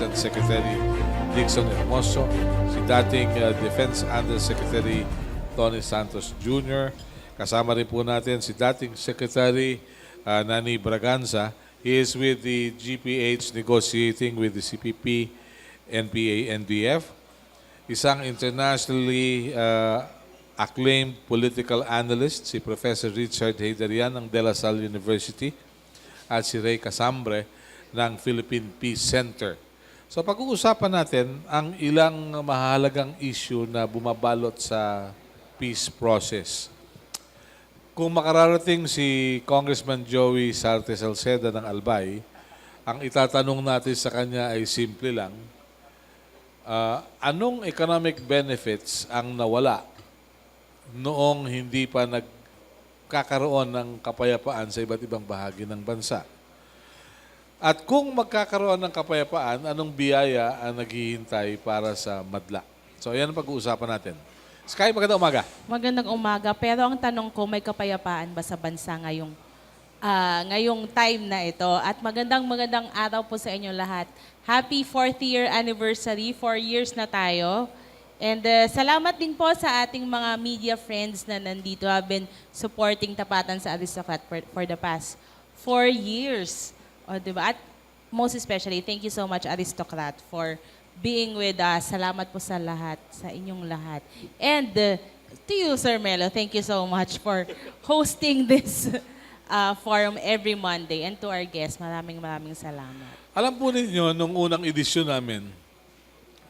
Assistant Secretary Dickson Hermoso, si dating Defense Undersecretary Tony Santos Jr., kasama rin po natin si dating Secretary Nani Braganza. He is with the GPH negotiating with the CPP, NPA, NDF. Isang internationally acclaimed political analyst, si Professor Richard Heydarian ng De La Salle University at si Ray Casambre ng Philippine Peace Center. So pag-uusapan natin ang ilang mahalagang issue na bumabalot sa peace process. Kung makararating si Congressman Joey Sarte Salceda ng Albay, ang itatanong natin sa kanya ay simple lang, anong economic benefits ang nawala noong hindi pa nagkakaroon ng kapayapaan sa iba't ibang bahagi ng bansa? At kung magkakaroon ng kapayapaan, anong biyaya ang naghihintay para sa madla? So yan ang pag-uusapan natin. Sky, magandang umaga. Magandang umaga. Pero ang tanong ko, may kapayapaan ba sa bansa ngayong time na ito? At magandang araw po sa inyo lahat. Happy 4th year anniversary. 4 years na tayo. And salamat din po sa ating mga media friends na nandito have been supporting Tapatan sa Aristocrat for the past 4 years. O, diba? At most especially, thank you so much Aristocrat for being with us. Salamat po sa lahat, sa inyong lahat. And to you, Sir Melo, thank you so much for hosting this forum every Monday. And to our guests, maraming salamat. Alam po ninyo, nung unang edisyon namin,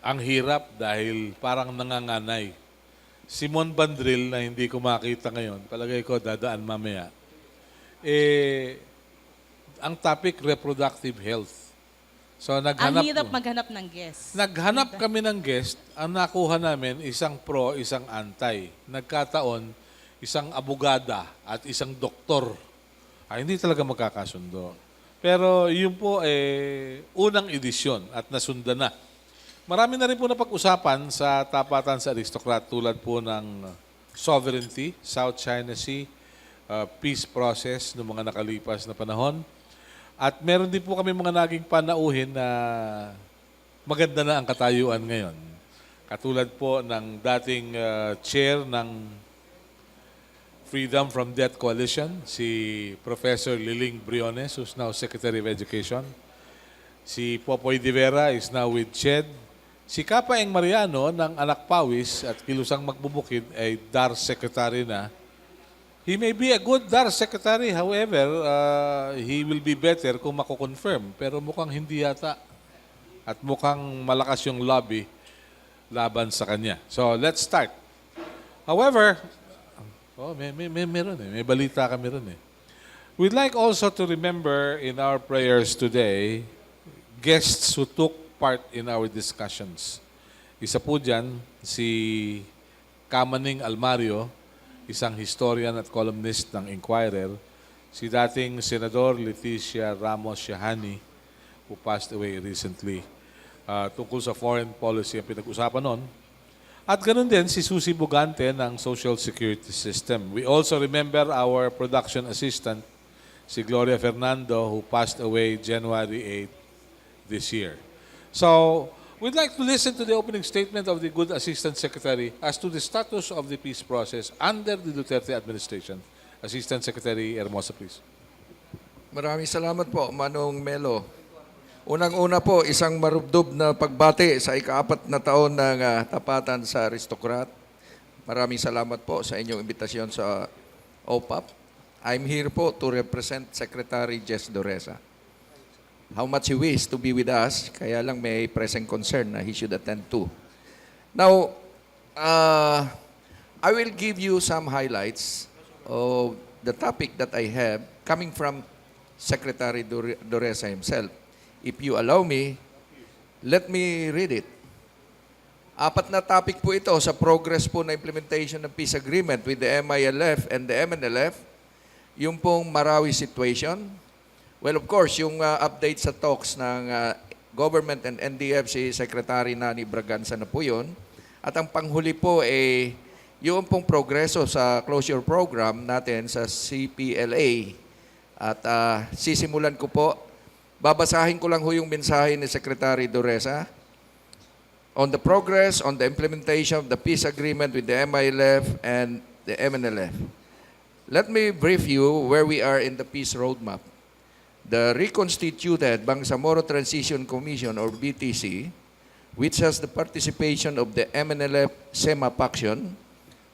ang hirap dahil parang nanganganay. Simon Bandril na hindi ko makita ngayon, palagay ko dadaan mamaya. Ang topic, reproductive health. So, Ang hirap maghanap ng guest. Naghanap kami ng guest. Ang nakuha namin, isang pro, isang anti. Nagkataon, isang abogada at isang doktor. Hindi talaga magkakasundo. Pero yun po, unang edisyon at nasundan na. Marami na rin po napag-usapan sa Tapatan sa Aristocrat tulad po ng sovereignty, South China Sea, peace process noong mga nakalipas na panahon. At meron din po kami mga naging panauhin na maganda na ang katayuan ngayon. Katulad po ng dating chair ng Freedom from Debt Coalition, si Professor Liling Briones, who's now Secretary of Education. Si Popoy de Vera is now with CHED. Si Kapaeng Mariano ng Anak Pawis at Kilusang Magbubukid ay DAR Secretary na. He may be a good DAR Secretary, however, he will be better kung mako-confirm. Pero mukhang hindi yata. At mukhang malakas yung lobby laban sa kanya. So, let's start. However, meron may balita kami ron We'd like also to remember in our prayers today, guests who took part in our discussions. Isa po dyan, si Kamaning Almario, isang historian at columnist ng Inquirer, si dating Senador Leticia Ramos Shahani, who passed away recently, tungkol sa foreign policy ang pinag-usapan nun. At ganun din si Susie Bugante ng Social Security System. We also remember our production assistant, si Gloria Fernando, who passed away January 8 this year. So, we'd like to listen to the opening statement of the good Assistant Secretary as to the status of the peace process under the Duterte administration. Assistant Secretary Hermoso, please. Maraming salamat po, Manong Melo. Unang-una po, isang marubdob na pagbati sa ika-4 na taon ng Tapatan sa Aristocrat. Maraming salamat po sa inyong imbitasyon sa OPAPP. I'm here po to represent Secretary Jess Doresa. How much he wished to be with us, kaya lang may present concern na he should attend to. Now, I will give you some highlights of the topic that I have coming from Secretary Doresa himself. If you allow me, let me read it. 4 na topic po ito sa progress po na implementation ng peace agreement with the MILF and the MNLF, yung pong Marawi situation. Well, of course, yung update sa talks ng government and NDF, si Secretary Nani Braganza na po yun. At ang panghuli po yung pong progreso sa closure program natin sa CPLA. At sisimulan ko po Babasahin ko lang ho yung mensahe ni Secretary Duresa. On the progress on the implementation of the peace agreement with the MILF and the MNLF. Let me brief you where we are in the peace roadmap. The reconstituted Bangsamoro Transition Commission or BTC, which has the participation of the MNLF SEMA faction,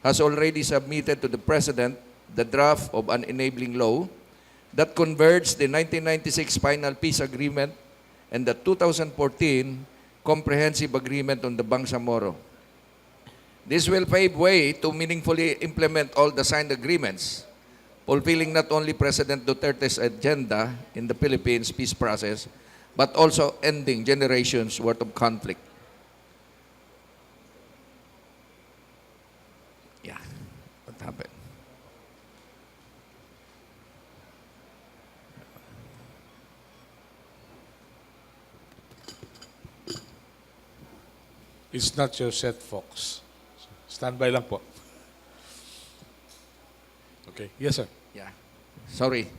has already submitted to the President the draft of an enabling law that converts the 1996 final peace agreement and the 2014 comprehensive agreement on the Bangsamoro. This will pave way to meaningfully implement all the signed agreements, fulfilling not only President Duterte's agenda in the Philippines peace process, but also ending generations worth of conflict. Yeah, what happened? It's not your set, Fox. Standby lang po. Okay. Yes, sir. Yeah. Sorry.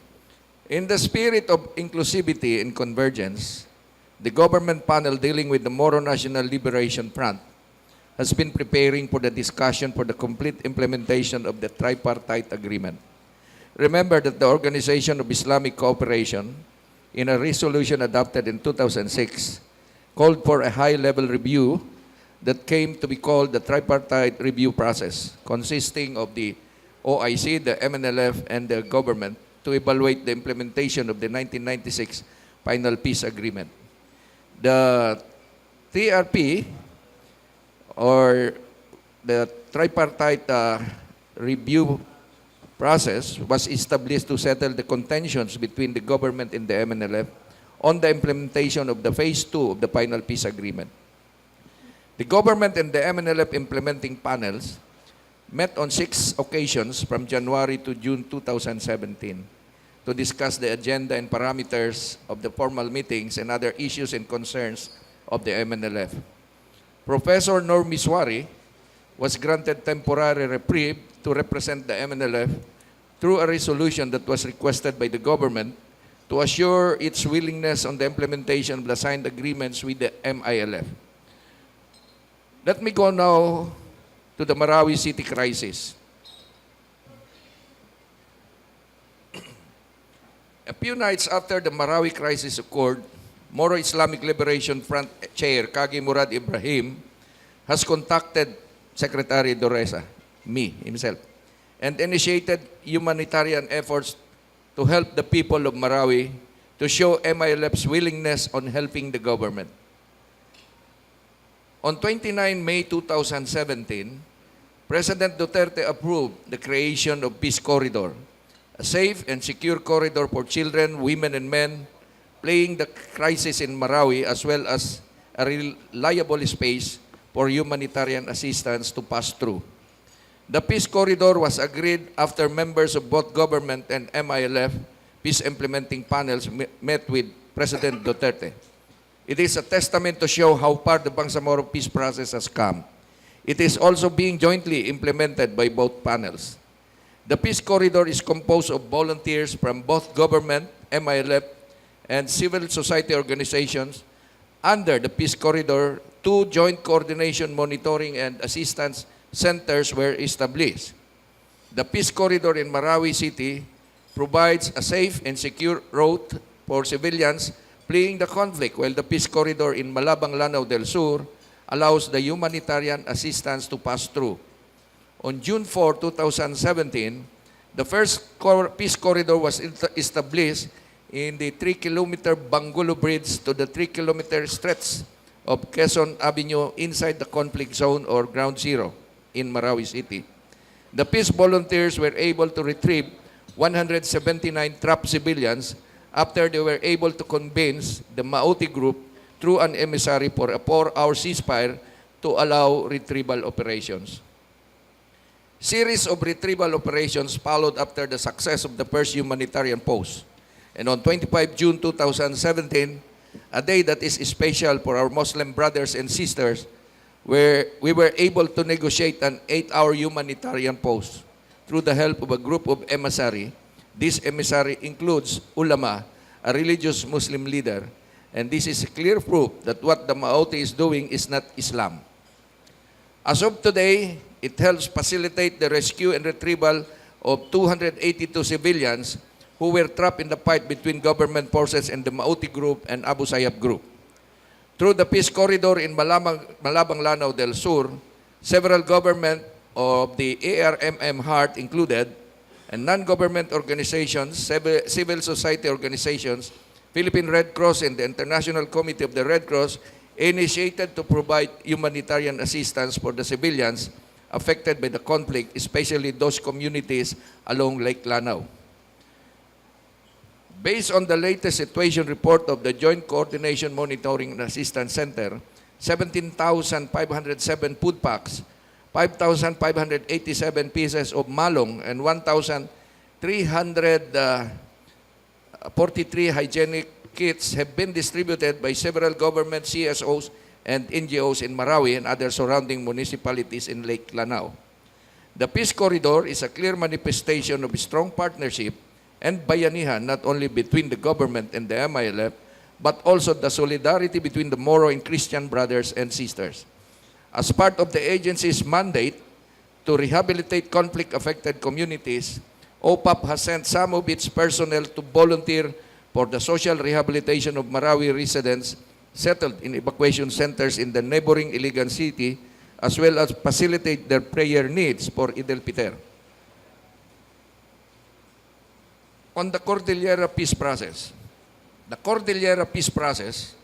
In the spirit of inclusivity and convergence, the government panel dealing with the Moro National Liberation Front has been preparing for the discussion for the complete implementation of the tripartite agreement. Remember that the Organization of Islamic Cooperation, in a resolution adopted in 2006, called for a high-level review that came to be called the tripartite review process, consisting of the OIC, the MNLF, and the government to evaluate the implementation of the 1996 final peace agreement. The TRP, or the tripartite review process, was established to settle the contentions between the government and the MNLF on the implementation of the phase 2 of the final peace agreement. The government and the MNLF implementing panels met on 6 occasions from January to June 2017 to discuss the agenda and parameters of the formal meetings and other issues and concerns of the MNLF. Professor Nor Miswari was granted temporary reprieve to represent the MNLF through a resolution that was requested by the government to assure its willingness on the implementation of the signed agreements with the MILF. Let me go now to the Marawi City crisis. A few nights after the Marawi crisis occurred, Moro Islamic Liberation Front Chair Kagi Murad Ibrahim has contacted Secretary Duresa, me, himself, and initiated humanitarian efforts to help the people of Marawi to show MILF's willingness on helping the government. On 29 May 2017, President Duterte approved the creation of Peace Corridor, a safe and secure corridor for children, women, and men fleeing the crisis in Marawi, as well as a reliable space for humanitarian assistance to pass through. The Peace Corridor was agreed after members of both government and MILF peace implementing panels met with President Duterte. It is a testament to show how far the Bangsamoro peace process has come. It is also being jointly implemented by both panels. The Peace Corridor is composed of volunteers from both government, MILF, and civil society organizations. Under the Peace Corridor, 2 joint coordination, monitoring, and assistance centers were established. The Peace Corridor in Marawi City provides a safe and secure route for civilians fleeing the conflict, while the Peace Corridor in Malabang, Lanao del Sur allows the humanitarian assistance to pass through. On June 4, 2017, the first Peace Corridor was established in the 3-kilometer Bangulo Bridge to the 3-kilometer stretch of Quezon Avenue inside the conflict zone or Ground Zero in Marawi City. The peace volunteers were able to retrieve 179 trapped civilians after they were able to convince the Mauti group through an emissary for a 4-hour ceasefire to allow retrieval operations. Series of retrieval operations followed after the success of the first humanitarian post. And on 25 June 2017, a day that is special for our Muslim brothers and sisters, where we were able to negotiate an 8-hour humanitarian post through the help of a group of emissary. This emissary includes ulama, a religious Muslim leader, and this is clear proof that what the Maute is doing is not Islam. As of today, it helps facilitate the rescue and retrieval of 282 civilians who were trapped in the fight between government forces and the Maute group and Abu Sayyaf group. Through the peace corridor in Malabang Lanao del Sur, several government of the ARMM Heart included, and non-government organizations, civil society organizations, Philippine Red Cross and the International Committee of the Red Cross initiated to provide humanitarian assistance for the civilians affected by the conflict, especially those communities along Lake Lanao. Based on the latest situation report of the Joint Coordination Monitoring and Assistance Center, 17,507 food packs, 5,587 pieces of malong, and 1,343 hygienic kits have been distributed by several government CSOs and NGOs in Marawi and other surrounding municipalities in Lake Lanao. The Peace Corridor is a clear manifestation of strong partnership and bayanihan not only between the government and the MILF, but also the solidarity between the Moro and Christian brothers and sisters. As part of the agency's mandate to rehabilitate conflict-affected communities, OPAPP has sent some of its personnel to volunteer for the social rehabilitation of Marawi residents settled in evacuation centers in the neighboring Iligan City, as well as facilitate their prayer needs for Eid al-Fitr. On the Cordillera Peace Process. The Cordillera Peace Process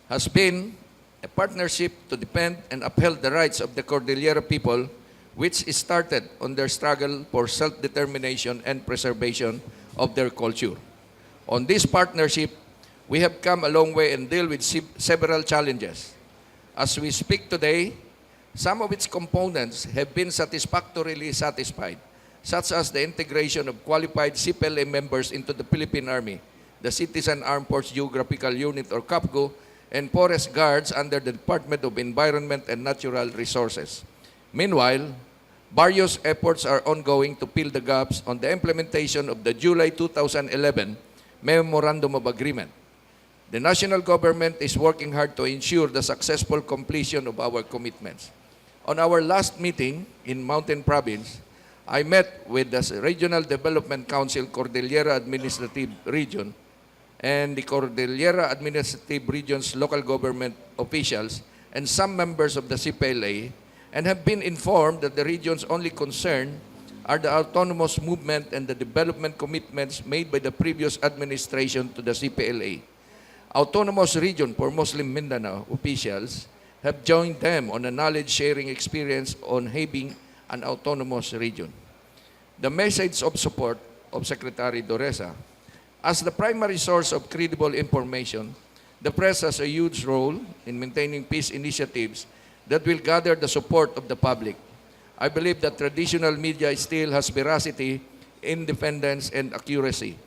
has been a partnership to defend and uphold the rights of the Cordillera people, which started on their struggle for self-determination and preservation of their culture. On this partnership, we have come a long way and deal with several challenges. As we speak today, some of its components have been satisfactorily satisfied, such as the integration of qualified CPLA members into the Philippine Army, the Citizen Armed Force Geographical Unit or CAPGO, and forest guards under the Department of Environment and Natural Resources. Meanwhile, various efforts are ongoing to fill the gaps on the implementation of the July 2011 Memorandum of Agreement. The national government is working hard to ensure the successful completion of our commitments. On our last meeting in Mountain Province, I met with the Regional Development Council Cordillera Administrative Region and the Cordillera Administrative Region's local government officials and some members of the CPLA, and have been informed that the region's only concern are the autonomous movement and the development commitments made by the previous administration to the CPLA. Autonomous Region for Muslim Mindanao officials have joined them on a knowledge-sharing experience on having an autonomous region. The message of support of Secretary Doresa. As the primary source of credible information, the press has a huge role in maintaining peace initiatives that will gather the support of the public. I believe that traditional media still has veracity, independence, and accuracy.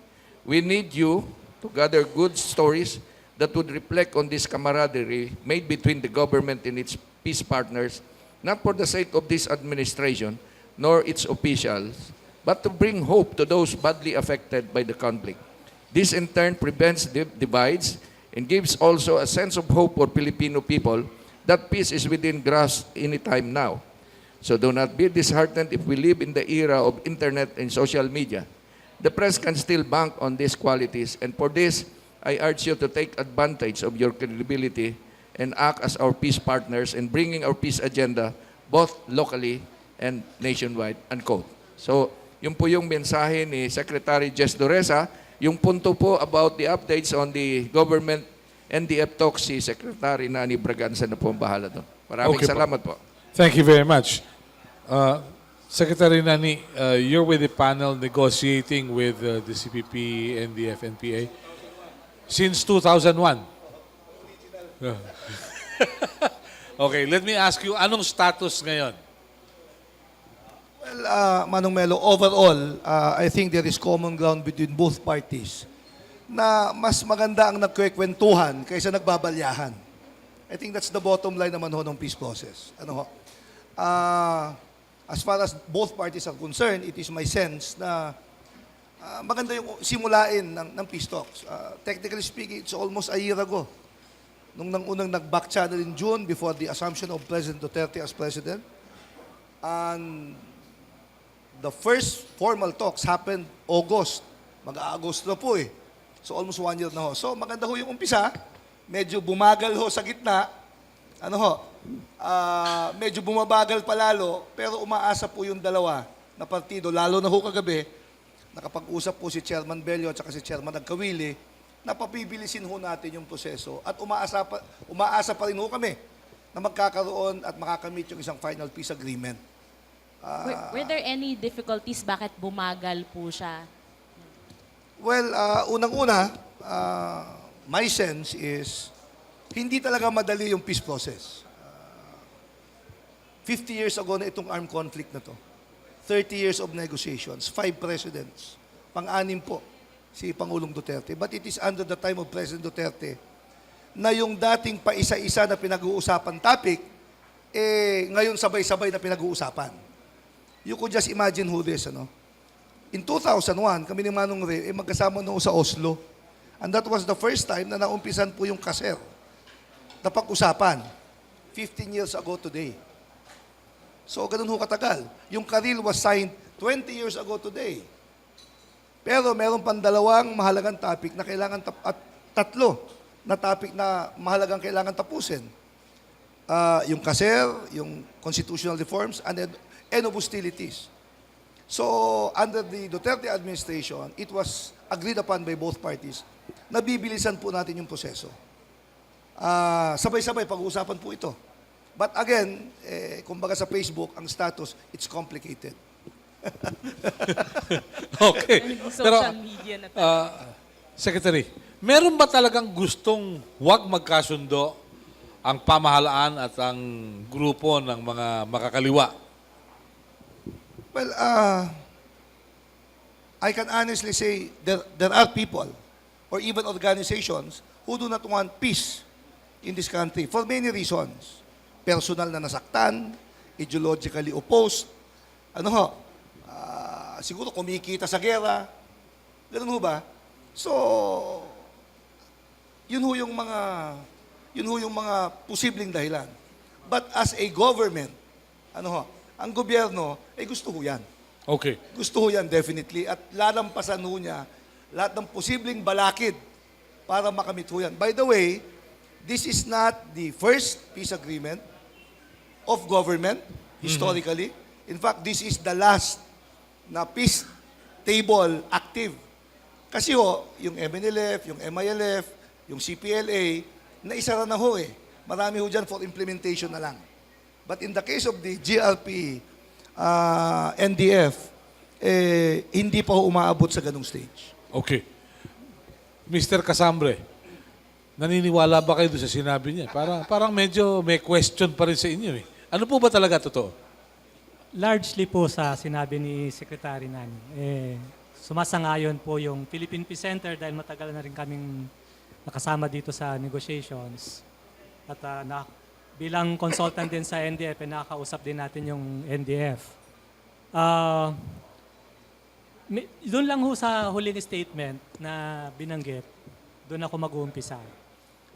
We need you to gather good stories that would reflect on this camaraderie made between the government and its peace partners, not for the sake of this administration nor its officials, but to bring hope to those badly affected by the conflict. This in turn prevents divides and gives also a sense of hope for Filipino people that peace is within grasp anytime now. So do not be disheartened if we live in the era of internet and social media. The press can still bank on these qualities, and for this, I urge you to take advantage of your credibility and act as our peace partners in bringing our peace agenda both locally and nationwide, unquote. So, yun po yung mensahe ni Secretary Jess Doresa. Yung punto po about the updates on the government and the talks, si Secretary Nani Braganza na po ang bahala doon. Maraming Okay po. salamat po. Thank you very much. Secretary Nani, you're with the panel negotiating with the CPP and the FNPA since 2001. Yeah. Okay, let me ask you, anong status ngayon? Well, Manong Melo, overall, I think there is common ground between both parties na mas maganda ang nagkwekwentuhan kaysa nagbabalyahan. I think that's the bottom line naman ho ng peace process. Ano ho? As far as both parties are concerned, it is my sense na maganda yung simulain ng peace talks. Technically speaking, it's almost a year ago. Nung unang nag-back channel in June before the assumption of President Duterte as President. And the first formal talks happened August. Mag-a-August na po eh. So almost 1 year na ho. So maganda ho yung umpisa. Medyo bumagal ho sa gitna. Medyo bumabagal palalo. Pero umaasa po yung dalawa na partido. Lalo na ho kagabi, nakapag-usap po si Chairman Bello at saka si Chairman Agkawili na papibilisin ho natin yung proseso. At umaasa pa rin ho kami na magkakaroon at makakamit yung isang final peace agreement. Were there any difficulties? Bakit bumagal po siya? Well, unang-una, my sense is, hindi talaga madali yung peace process. 50 years ago na itong armed conflict na to. 30 years of negotiations, 5 presidents, pang-anim po si Pangulong Duterte. But it is under the time of President Duterte na yung dating pa-isa-isa na pinag-uusapan topic, ngayon sabay-sabay na pinag-uusapan. You could just imagine who this, In 2001, kami ni Manong Ray, magkasama noon sa Oslo. And that was the first time na naumpisan po yung kaser na pag-usapan. 15 years ago today. So, ganun ho katagal. Yung Karil was signed 20 years ago today. Pero meron pang dalawang mahalagang topic na kailangan at tatlo na topic na mahalagang kailangan tapusin. Yung kaser, yung constitutional reforms, and end of hostilities. So, under the Duterte administration, it was agreed upon by both parties na bibilisan po natin yung proseso. Sabay-sabay pag-uusapan po ito. But again, kumbaga sa Facebook, ang status, it's complicated. Okay. Social media na Secretary, meron ba talagang gustong huwag magkasundo ang pamahalaan at ang grupo ng mga makakaliwa? Well, I can honestly say there are people or even organizations who do not want peace in this country for many reasons. Personal na nasaktan, ideologically opposed, siguro kumikita sa gera, ganun ho ba? So, yun ho yung mga posibleng dahilan. But as a government, ang gobyerno, gusto ho yan. Okay. Gusto ho yan, definitely. At lalampasan ho niya lahat ng posibleng balakid para makamit ho yan. By the way, this is not the first peace agreement of government, historically. In fact, this is the last na peace table active. Kasi yung MNLF, yung MILF, yung CPLA, naisara na ho eh. Marami ho dyan for implementation na lang. But in the case of the GRP, NDF, hindi pa ho umaabot sa ganung stage. Okay. Mr. Casambre, naniniwala ba kayo doon sa sinabi niya? Parang medyo may question pa rin sa inyo eh. Ano po ba talaga totoo? Largely po sa sinabi ni Secretary Nani, sumasangayon po yung Philippine Peace Center dahil matagal na rin kaming nakasama dito sa negotiations. At bilang consultant din sa NDF, nakakausap din natin yung NDF. Doon lang ho sa huling statement na binanggit, doon ako mag-uumpisa,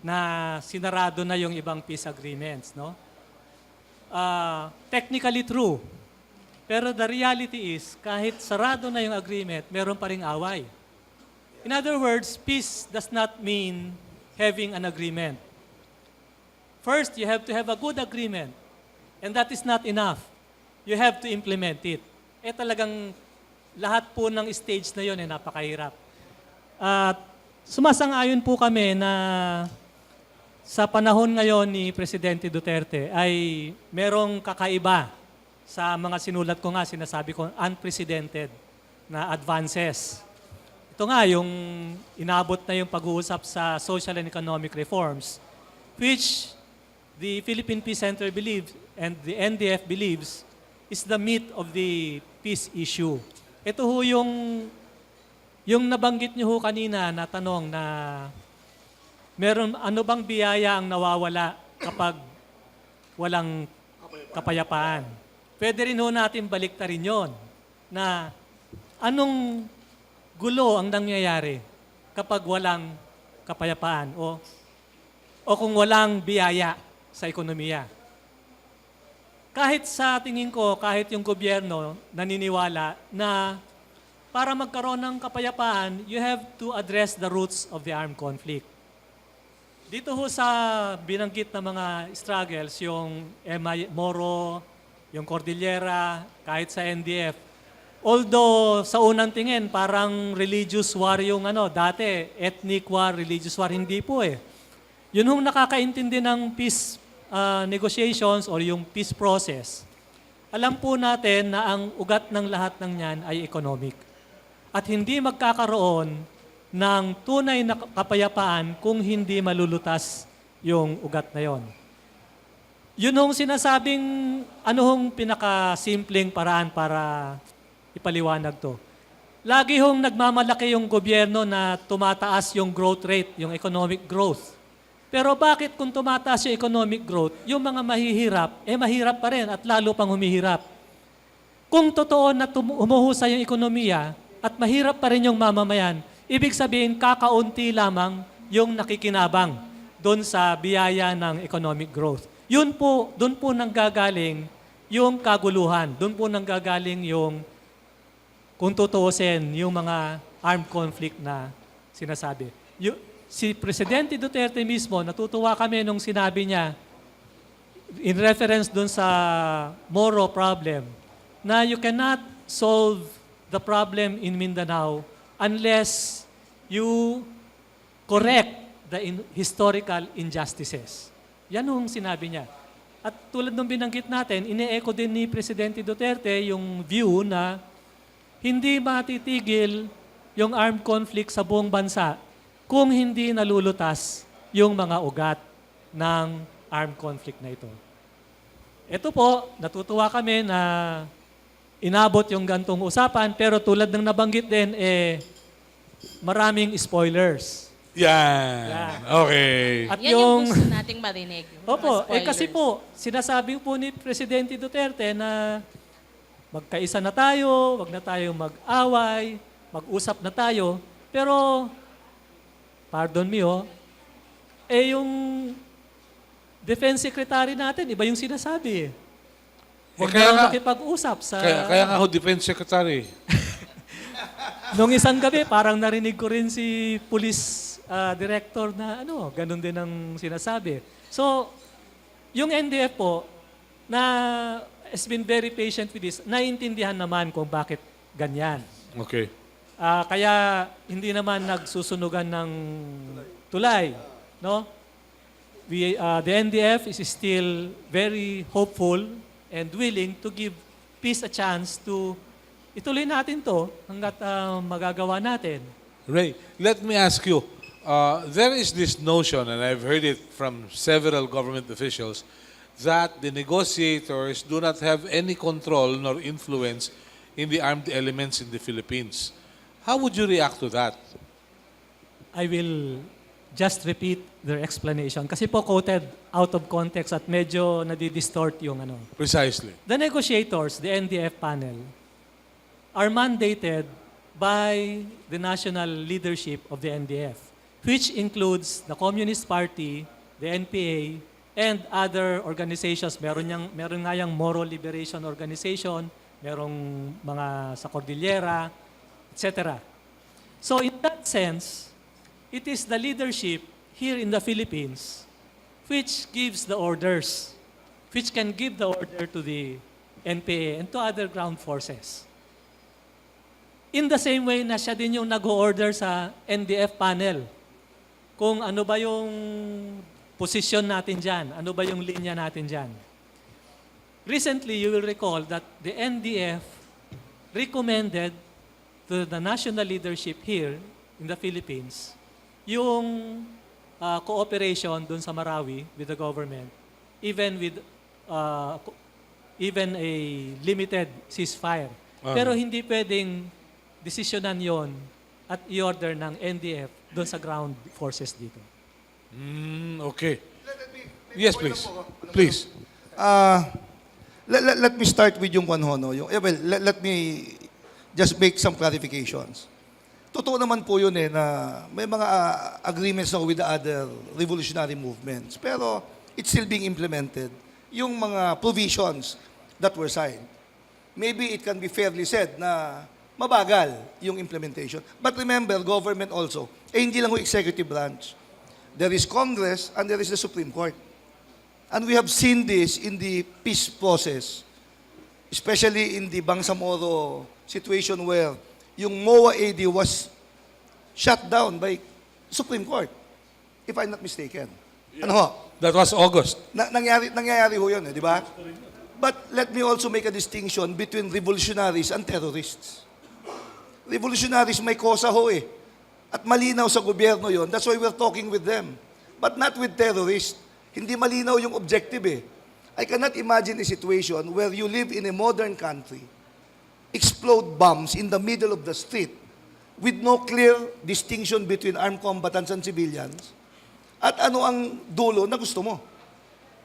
na sinarado na yung ibang peace agreements, no? Technically true. Pero the reality is, kahit sarado na yung agreement, meron pa ring away. In other words, peace does not mean having an agreement. First, you have to have a good agreement. And that is not enough. You have to implement it. Talagang lahat po ng stage na yun napakahirap. At sumasang-ayon po kami na sa panahon ngayon ni Presidente Duterte ay merong kakaiba sa mga sinulat ko nga, sinasabi ko, unprecedented na advances. Ito nga, yung inabot na yung pag-uusap sa social and economic reforms, which the Philippine Peace Center believes and the NDF believes is the meat of the peace issue. Ito ho yung nabanggit niyo ho kanina na tanong na meron ano bang biyaya ang nawawala kapag walang kapayapaan. Pwede rin ho natin baliktarin yon na anong gulo ang nangyayari kapag walang kapayapaan o kung walang biyaya sa ekonomiya. Kahit sa tingin ko, kahit yung gobyerno naniniwala na para magkaroon ng kapayapaan, you have to address the roots of the armed conflict. Dito ho sa binanggit na mga struggles, yung Moro, yung Cordillera, kahit sa NDF, although sa unang tingin parang religious war yung dati, ethnic war, religious war, hindi po eh. Yun hong nakakaintindi ng peace negotiations or yung peace process. Alam po natin na ang ugat ng lahat ng yan ay economic. At hindi magkakaroon ng tunay na kapayapaan kung hindi malulutas yung ugat na yon. Yun hong sinasabing, hong pinakasimpleng paraan para ipaliwanag to. Lagi hong nagmamalaki yung gobyerno na tumataas yung growth rate, yung economic growth. Pero bakit kung tumataas yung economic growth, yung mga mahihirap, mahirap pa rin at lalo pang humihirap? Kung totoo na umuhusay yung ekonomiya at mahirap pa rin yung mamamayan, ibig sabihin kakaunti lamang yung nakikinabang doon sa biyaya ng economic growth. Yun po, doon po nanggagaling yung kaguluhan, doon po nanggagaling yung, kung tutuusin, yung mga armed conflict na sinasabi. Si Presidente Duterte mismo, natutuwa kami nung sinabi niya, in reference dun sa Moro problem, na you cannot solve the problem in Mindanao unless you correct the historical injustices. Yan yung sinabi niya. At tulad ng binanggit natin, ine-echo din ni Presidente Duterte yung view na hindi matitigil yung armed conflict sa buong bansa kung hindi nalulutas yung mga ugat ng armed conflict na ito. Ito po, natutuwa kami na inabot yung gantong usapan, pero tulad ng nabanggit din, maraming spoilers. Yan. Okay. At Yan yung gusto nating marinig. yung mga Opo, kasi spoilers. po, sinasabi po ni Presidente Duterte na magkaisa na tayo, wag na tayong mag-away, mag-usap na tayo, pero pardon me yung Defense Secretary natin, iba yung sinasabi. Huwag kaya na nga- makipag-usap sa... Kaya nga ho, Defense Secretary. Nung isang gabi, parang narinig ko rin si Police Director na ganun din ang sinasabi. So, yung NDF po, na has been very patient with this, naiintindihan naman kung bakit ganyan. Okay. Kaya hindi naman nagsusunugan ng tulay, no? The NDF is still very hopeful and willing to give peace a chance to ituloy natin to hanggat magagawa natin. Ray, let me ask you, there is this notion, and I've heard it from several government officials, that the negotiators do not have any control nor influence in the armed elements in the Philippines. How would you react to that? I will just repeat their explanation kasi po quoted out of context at medyo nadidistort yung Precisely. The negotiators, the NDF panel, are mandated by the national leadership of the NDF, which includes the Communist Party, the NPA, and other organizations. Meron nga yung Moro Liberation Organization, merong mga sa Cordillera, etc. So in that sense, it is the leadership here in the Philippines which gives the orders, which can give the order to the NPA and to other ground forces. In the same way na siya din yung nag-order sa NDF panel kung ano ba yung posisyon natin dyan, ano ba yung linya natin dyan. Recently, you will recall that the NDF recommended to the national leadership here in the Philippines yung cooperation dun sa Marawi with the government, even with even a limited ceasefire. Pero hindi pwedeng desisyonan yon at i-order ng NDF dun sa ground forces dito. Okay. Yes, please. Please. Let me start with yung one ho, no? Let me just make some clarifications. totoo naman po yun na may mga agreements na with the other revolutionary movements. Pero it's still being implemented. Yung mga provisions that were signed. Maybe it can be fairly said na mabagal yung implementation. But remember, government also, hindi lang yung executive branch. There is Congress and there is the Supreme Court. And we have seen this in the peace process, especially in the Bangsamoro situation where yung MOA AD was shut down by Supreme Court, if I'm not mistaken. Ano ho? That was August. Nangyayari ho yun, di ba? But let me also make a distinction between revolutionaries and terrorists. Revolutionaries may kosa ho eh. At malinaw sa gobyerno yon. That's why we're talking with them. But not with terrorists. Hindi malinaw yung objective eh. I cannot imagine a situation where you live in a modern country, explode bombs in the middle of the street with no clear distinction between armed combatants and civilians, at ano ang dulo na gusto mo.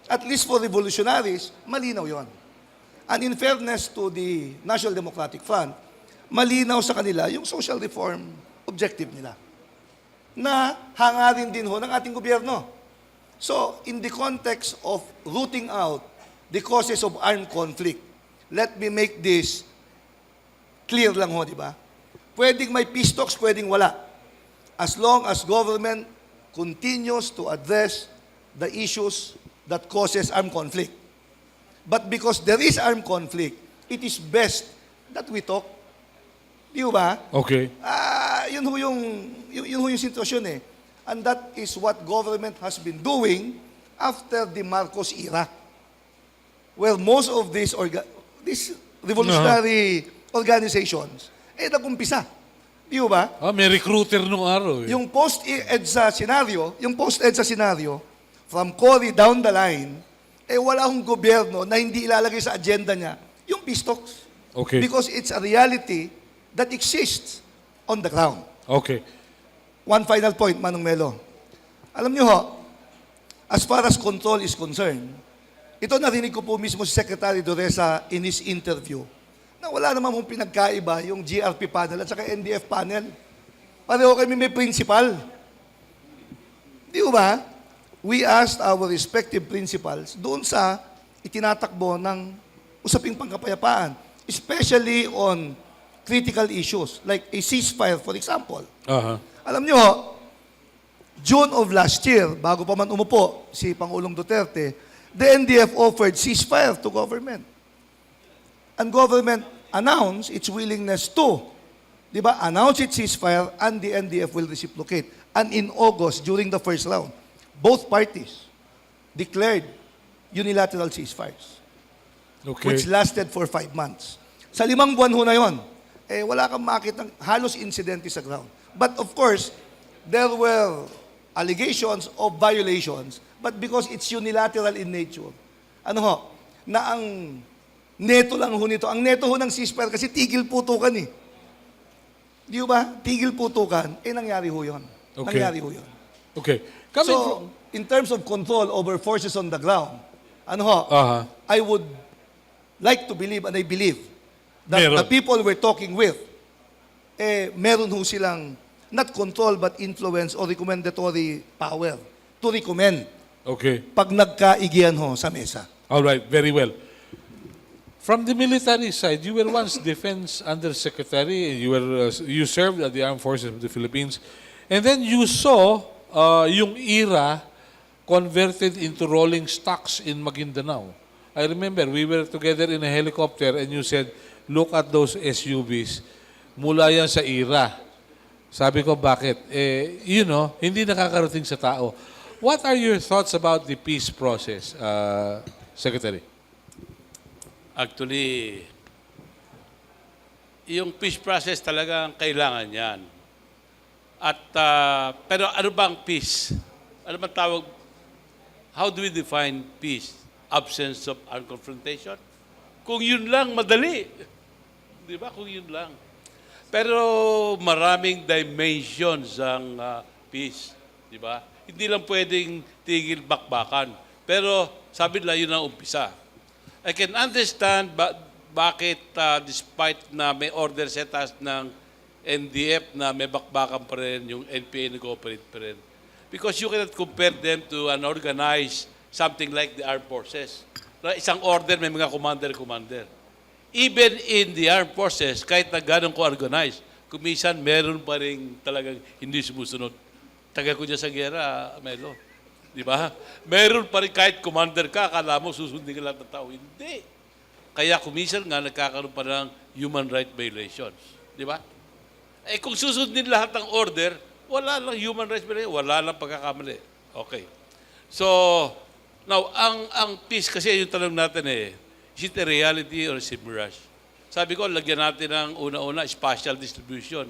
At least for revolutionaries, malinaw yon. And in fairness to the National Democratic Front, malinaw sa kanila yung social reform objective nila na hangarin din ho ng ating gobyerno. So, in the context of rooting out the causes of armed conflict, let me make this clear lang ho, di ba? Pwedeng may peace talks, pwedeng wala. As long as government continues to address the issues that causes armed conflict. But because there is armed conflict, it is best that we talk. Di ba? Okay. Yun ho yung sitwasyon eh. And that is what government has been doing after the Marcos era. Where most of these revolutionary organizations, nagumpisa. Di ba? May recruiter nung araw eh. Yung post-EDSA scenario, from Cory down the line, wala akong gobyerno na hindi ilalagay sa agenda niya yung peace talks. Okay. Because it's a reality that exists on the ground. Okay. One final point, Manong Melo. Alam niyo ho, as far as control is concerned, ito narinig ko po mismo si Secretary Doresa in his interview, na wala naman mong pinagkaiba yung GRP panel at saka NDF panel. Pareho kami may principal. Di ba? We asked our respective principals doon sa itinatakbo ng usaping pangkapayapaan, especially on critical issues like a ceasefire, for example. Uh-huh. Alam nyo, June of last year, bago pa man umupo si Pangulong Duterte, the NDF offered ceasefire to government. And government announced its willingness to, di ba, announce its ceasefire and the NDF will reciprocate. And in August, during the first round, both parties declared unilateral ceasefires, Okay. which lasted for 5 months. Sa 5 buwan ho na yun, wala kang makitang halos insidente sa ground. But of course, there were allegations of violations, but because it's unilateral in nature, ano ho, na ang neto lang ho nito, ang neto ho ng ceasefire kasi tigil putukan eh. Di ba? Tigil putukan, nangyari ho yun. Okay. Nangyari ho yun. Okay. Coming So, in terms of control over forces on the ground, ano ho, Uh-huh. I would like to believe, and I believe, that Meron. the people we're talking with, meron ho silang not control but influence or recommendatory power to recommend Okay. pag nagkaigian ho sa mesa. All right. Very well. From the military side, you were once Defense Undersecretary. You served at the Armed Forces of the Philippines. And then you saw yung era converted into rolling stocks in Maguindanao. I remember we were together in a helicopter and you said, look at those SUVs. Mula yan sa era. Sabi ko, bakit? Hindi nakakarating sa tao. What are your thoughts about the peace process, Secretary? Actually, yung peace process talagang kailangan yan. At, pero ano bang peace? Ano bang tawag? How do we define peace? Absence of armed confrontation? Kung yun lang, madali. Di ba? Kung yun lang. Pero maraming dimensions ang peace. Di ba? Hindi lang pwedeng tigil bakbakan. Pero sabi nila yun ang umpisa. I can understand bakit despite na may order sa taas ng and Dept na may bakbakan pa rin, yung NPA nag-cooperate pa rin. Because you cannot compare them to an organized something like the armed forces. Isang order, may mga commander. Even in the armed forces, kahit na ganun ko-organized, kumisan meron pa rin talagang hindi sumusunod. Taga ko dyan sa gera, Melo. Di ba? Meron pa rin kahit commander ka, akala mo susundin ka lahat ng tao. Hindi. Kaya kumisan nga nagkakaroon pa ng human right violations. Di ba? Eh kung susundin lahat ng order, wala lang human rights violation, wala lang pagkakamali. Okay. So, now, ang peace, kasi yung tanong natin is it a reality or is it mirage? Sabi ko, lagyan natin ng una-una, spatial distribution.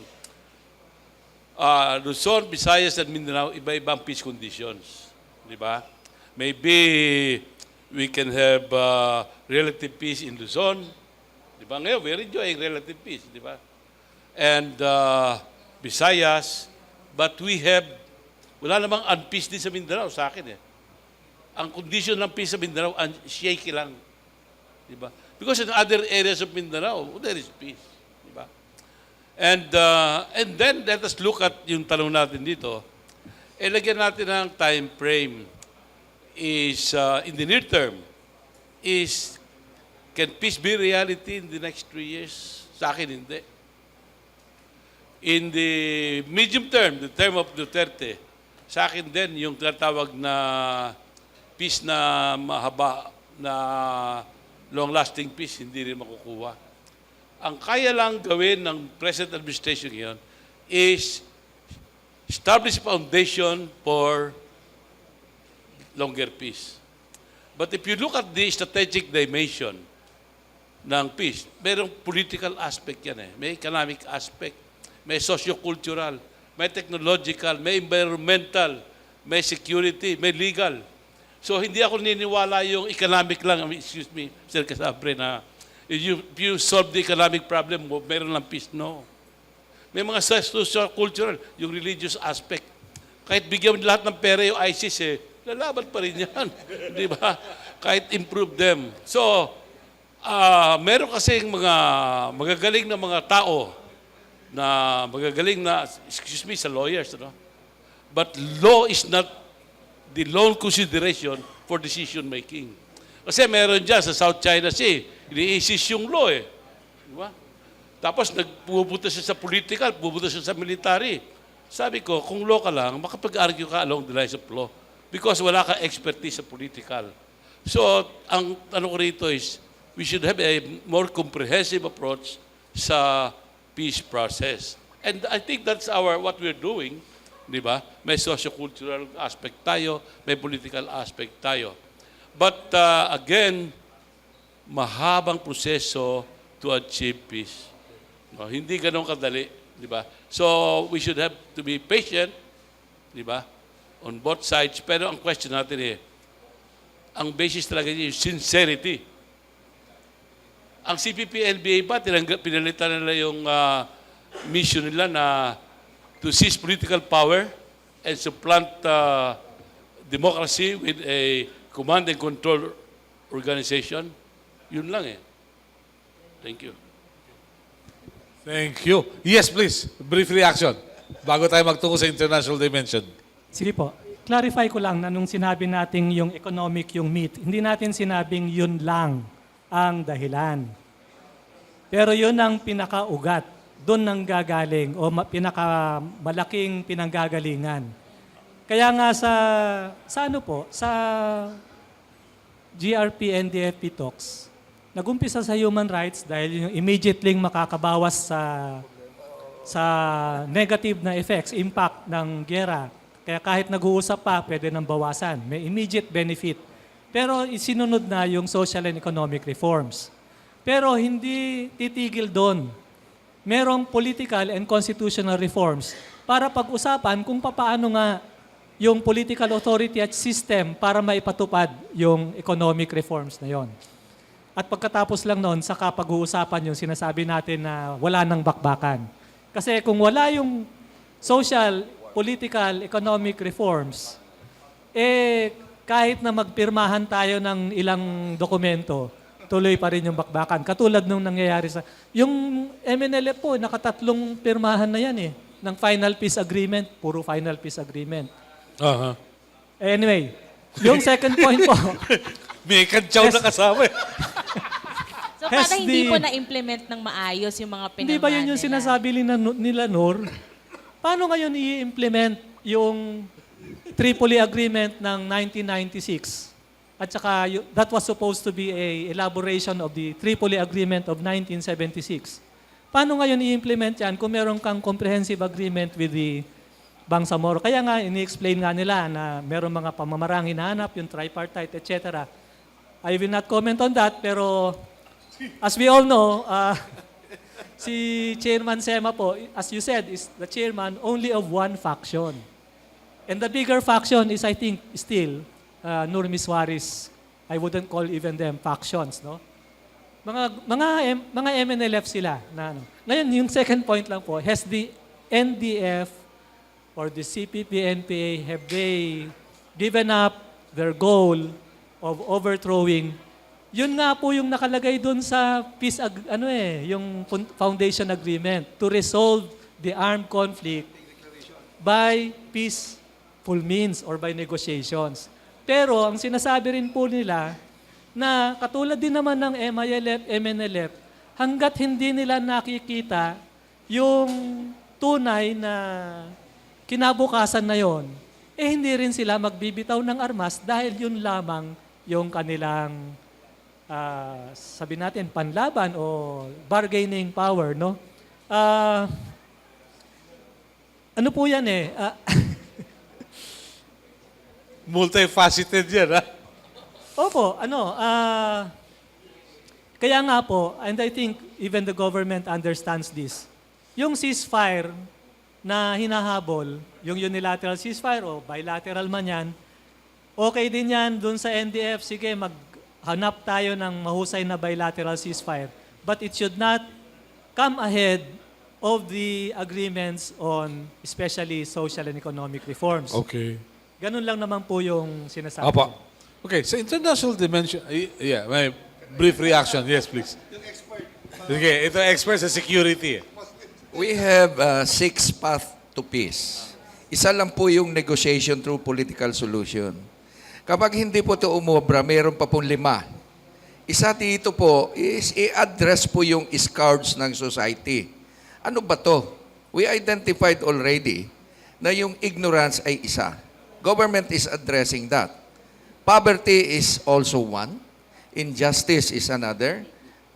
Luzon, Visayas, and Mindanao, iba-ibang peace conditions. Di ba? Maybe we can have relative peace in Luzon. Di ba? Ngayon, we're enjoying relative peace. Di ba? And Visayas, but we have, wala namang unpeace din sa Mindanao sa akin Ang condition ng peace sa Mindanao, shaky lang. Di ba? Because in other areas of Mindanao, there is peace. Di ba? And then, let us look at yung tanong natin dito. Lagyan natin ang time frame is, in the near term, is, can peace be reality in the next 3 years? Sa akin, hindi. In the medium term, the term of Duterte, sa akin din, yung tinatawag na peace na mahaba, na long-lasting peace, hindi rin makukuha. Ang kaya lang gawin ng present administration ngayon is establish foundation for longer peace. But if you look at the strategic dimension ng peace, mayroong political aspect yan May economic aspect, may socio-cultural, may technological, may environmental, may security, may legal. So hindi ako niniwala yung economic lang, excuse me, Sir Casambre, na if you solve the economic problem, meron lang peace. No. May mga social, cultural, yung religious aspect. Kahit bigyan mo lahat ng pera yung ISIS, lalaban pa rin yan. Di ba? Kahit improve them. So, meron kasing mga magagaling na mga tao na magagaling na, excuse me, sa lawyers, but law is not the lone consideration for decision making. Kasi meron dyan sa South China Sea, ini-insist yung law Di ba? Tapos nagpupunta siya sa political, pupunta siya sa military. Sabi ko, kung law ka lang, makapag-argue ka along the lines of law because wala ka expertise sa political. So, ang tanong ko rito is, we should have a more comprehensive approach sa peace process. And I think that's what we're doing. Di ba? May socio-cultural aspect tayo, may political aspect tayo. But again, mahabang proseso to achieve peace. No, hindi ganun kadali, di ba? So we should have to be patient, di ba? On both sides. Pero ang question natin ang basis talaga niya yung sincerity. Ang CPP-LBA ba, pinalitan nila yung mission nila na to seize political power and supplant democracy with a command and control organization. Yun lang Thank you. Thank you. Yes, please. Brief reaction. Bago tayo magtungo sa international dimension. Sige po. Clarify ko lang na nung sinabi natin yung economic, yung meat, hindi natin sinabing yun lang ang dahilan. Pero yun ang pinakaugat. Doon nang gagaling o pinakamalaking pinanggagalingan. Kaya nga sa GRP and DFP talks, nagumpisa sa human rights dahil yung immediately makakabawas sa negative na effects, impact ng gera. Kaya kahit nag-uusap pa, pwede nang bawasan. May immediate benefit. Pero isinunod na yung social and economic reforms. Pero hindi titigil doon. Merong political and constitutional reforms para pag-usapan kung paano nga yung political authority at system para maipatupad yung economic reforms na yon. At pagkatapos lang noon, saka pag-uusapan yung sinasabi natin na wala nang bakbakan. Kasi kung wala yung social, political, economic reforms, kahit na magpirmahan tayo ng ilang dokumento, tuloy pa rin yung bakbakan. Katulad nung nangyayari sa... Yung MNLF po, nakatatlong pirmahan na yan eh. Ng final peace agreement, puro final peace agreement. Aha. Anyway, yung second point po, May kantsaw na kasama eh. So, Has para hindi the- po na-implement ng maayos yung mga pinirmahan hindi ba yun yung nila? sinasabi nila Nor? Paano ngayon i-implement yung Tripoli Agreement ng 1996? At saka that was supposed to be a elaboration of the Tripoli Agreement of 1976. Paano ngayon i-implement yan kung meron kang comprehensive agreement with the Bangsamoro? Kaya nga, ini-explain nga nila na meron mga pamamarang hinahanap, yung tripartite, etc. I will not comment on that, pero as we all know, si Chairman Sema po, as you said, is the chairman only of one faction. And the bigger faction is, I think, still Nur Miswaris. I wouldn't call even them factions, no? Mga MNLF sila. Na, ano. Ngayon, yung second point lang po, has the NDF or the CPP-NPA, have they given up their goal of overthrowing? Yun nga po yung nakalagay dun sa yung foundation agreement to resolve the armed conflict by peaceful means or by negotiations. Pero ang sinasabi rin po nila na katulad din naman ng MILF, MNLF, hanggat hindi nila nakikita yung tunay na kinabukasan na yon, hindi rin sila magbibitaw ng armas dahil yun lamang yung kanilang sabi natin, panlaban o bargaining power, no? Ano po yan eh? Multifaceted yan, ha? Opo, kaya nga po, and I think even the government understands this, yung ceasefire na hinahabol, yung unilateral ceasefire o bilateral man yan, okay din yan dun sa NDF, sige, maghanap tayo ng mahusay na bilateral ceasefire. But it should not come ahead of the agreements on especially social and economic reforms. Okay. Ganun lang naman po yung sinasabi. Apa. Okay, sa international dimension, yeah, may brief reaction. Yes, please. Okay, ito expert sa security. We have 6 paths to peace. Isa lang po yung negotiation through political solution. Kapag hindi po ito umobra, mayroon pa pong 5. Isa dito po is i-address po yung scourge ng society. Ano ba to? We identified already na yung ignorance ay isa. Government is addressing that. Poverty is also one. Injustice is another.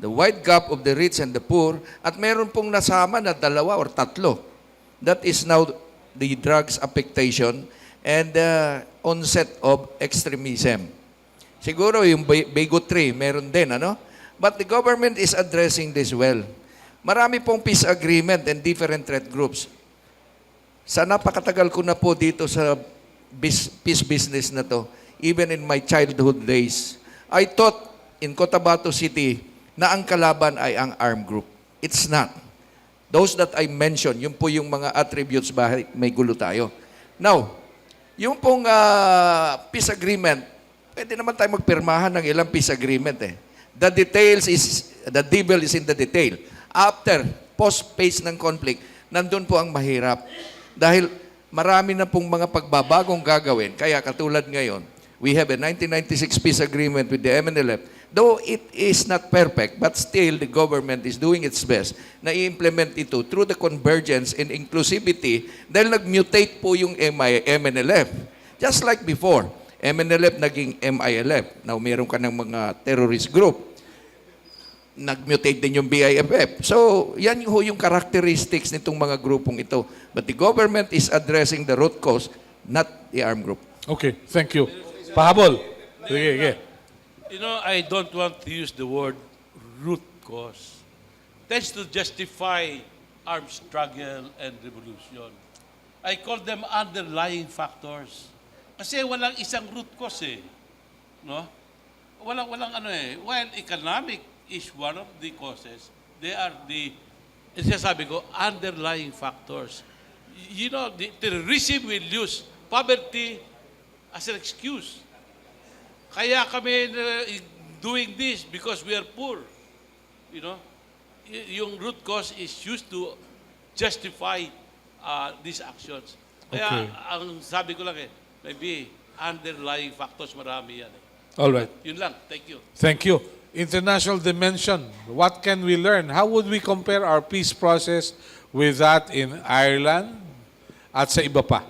The wide gap of the rich and the poor, at meron pong nasama na 2 or 3. That is now the drugs affectation and the onset of extremism. Siguro yung bigotry, meron din, ano? But the government is addressing this well. Marami pong peace agreement and different threat groups. Sa napakatagal ko na po dito sa peace business na to, even in my childhood days, I thought in Cotabato City na ang kalaban ay ang armed group. It's not. Those that I mentioned, yun po yung mga attributes ba may gulo tayo. Now, yung pong peace agreement, pwede naman tayo magpirmahan ng ilang peace agreement eh. The devil is in the detail. After, post-phase ng conflict, nandun po ang mahirap. Dahil marami na pong mga pagbabagong gagawin. Kaya katulad ngayon, we have a 1996 peace agreement with the MNLF. Though it is not perfect, but still the government is doing its best na i-implement ito through the convergence and inclusivity dahil nag-mutate po yung MNLF. Just like before, MNLF naging MILF. Now, meron ka ng mga terrorist group. Nag-mutate din yung BIFF. So, yan yung characteristics nitong mga grupong ito. But the government is addressing the root cause, not the armed group. Okay, thank you. Pahabol. Sige, sige. You know, I don't want to use the word root cause. Tends to justify armed struggle and revolution. I call them underlying factors. Kasi walang isang root cause eh. No? Walang ano eh. While economic is one of the causes, they are the, sabi ko, underlying factors. You know, the terrorism will use poverty as an excuse. Kaya kami doing this because we are poor. You know, yung root cause is used to justify these actions. Kaya Okay. ang sabi ko lang maybe underlying factors marami yan. All right. Yun lang. Thank you. Thank you. International dimension. What can we learn? How would we compare our peace process with that in Ireland at sa iba pa?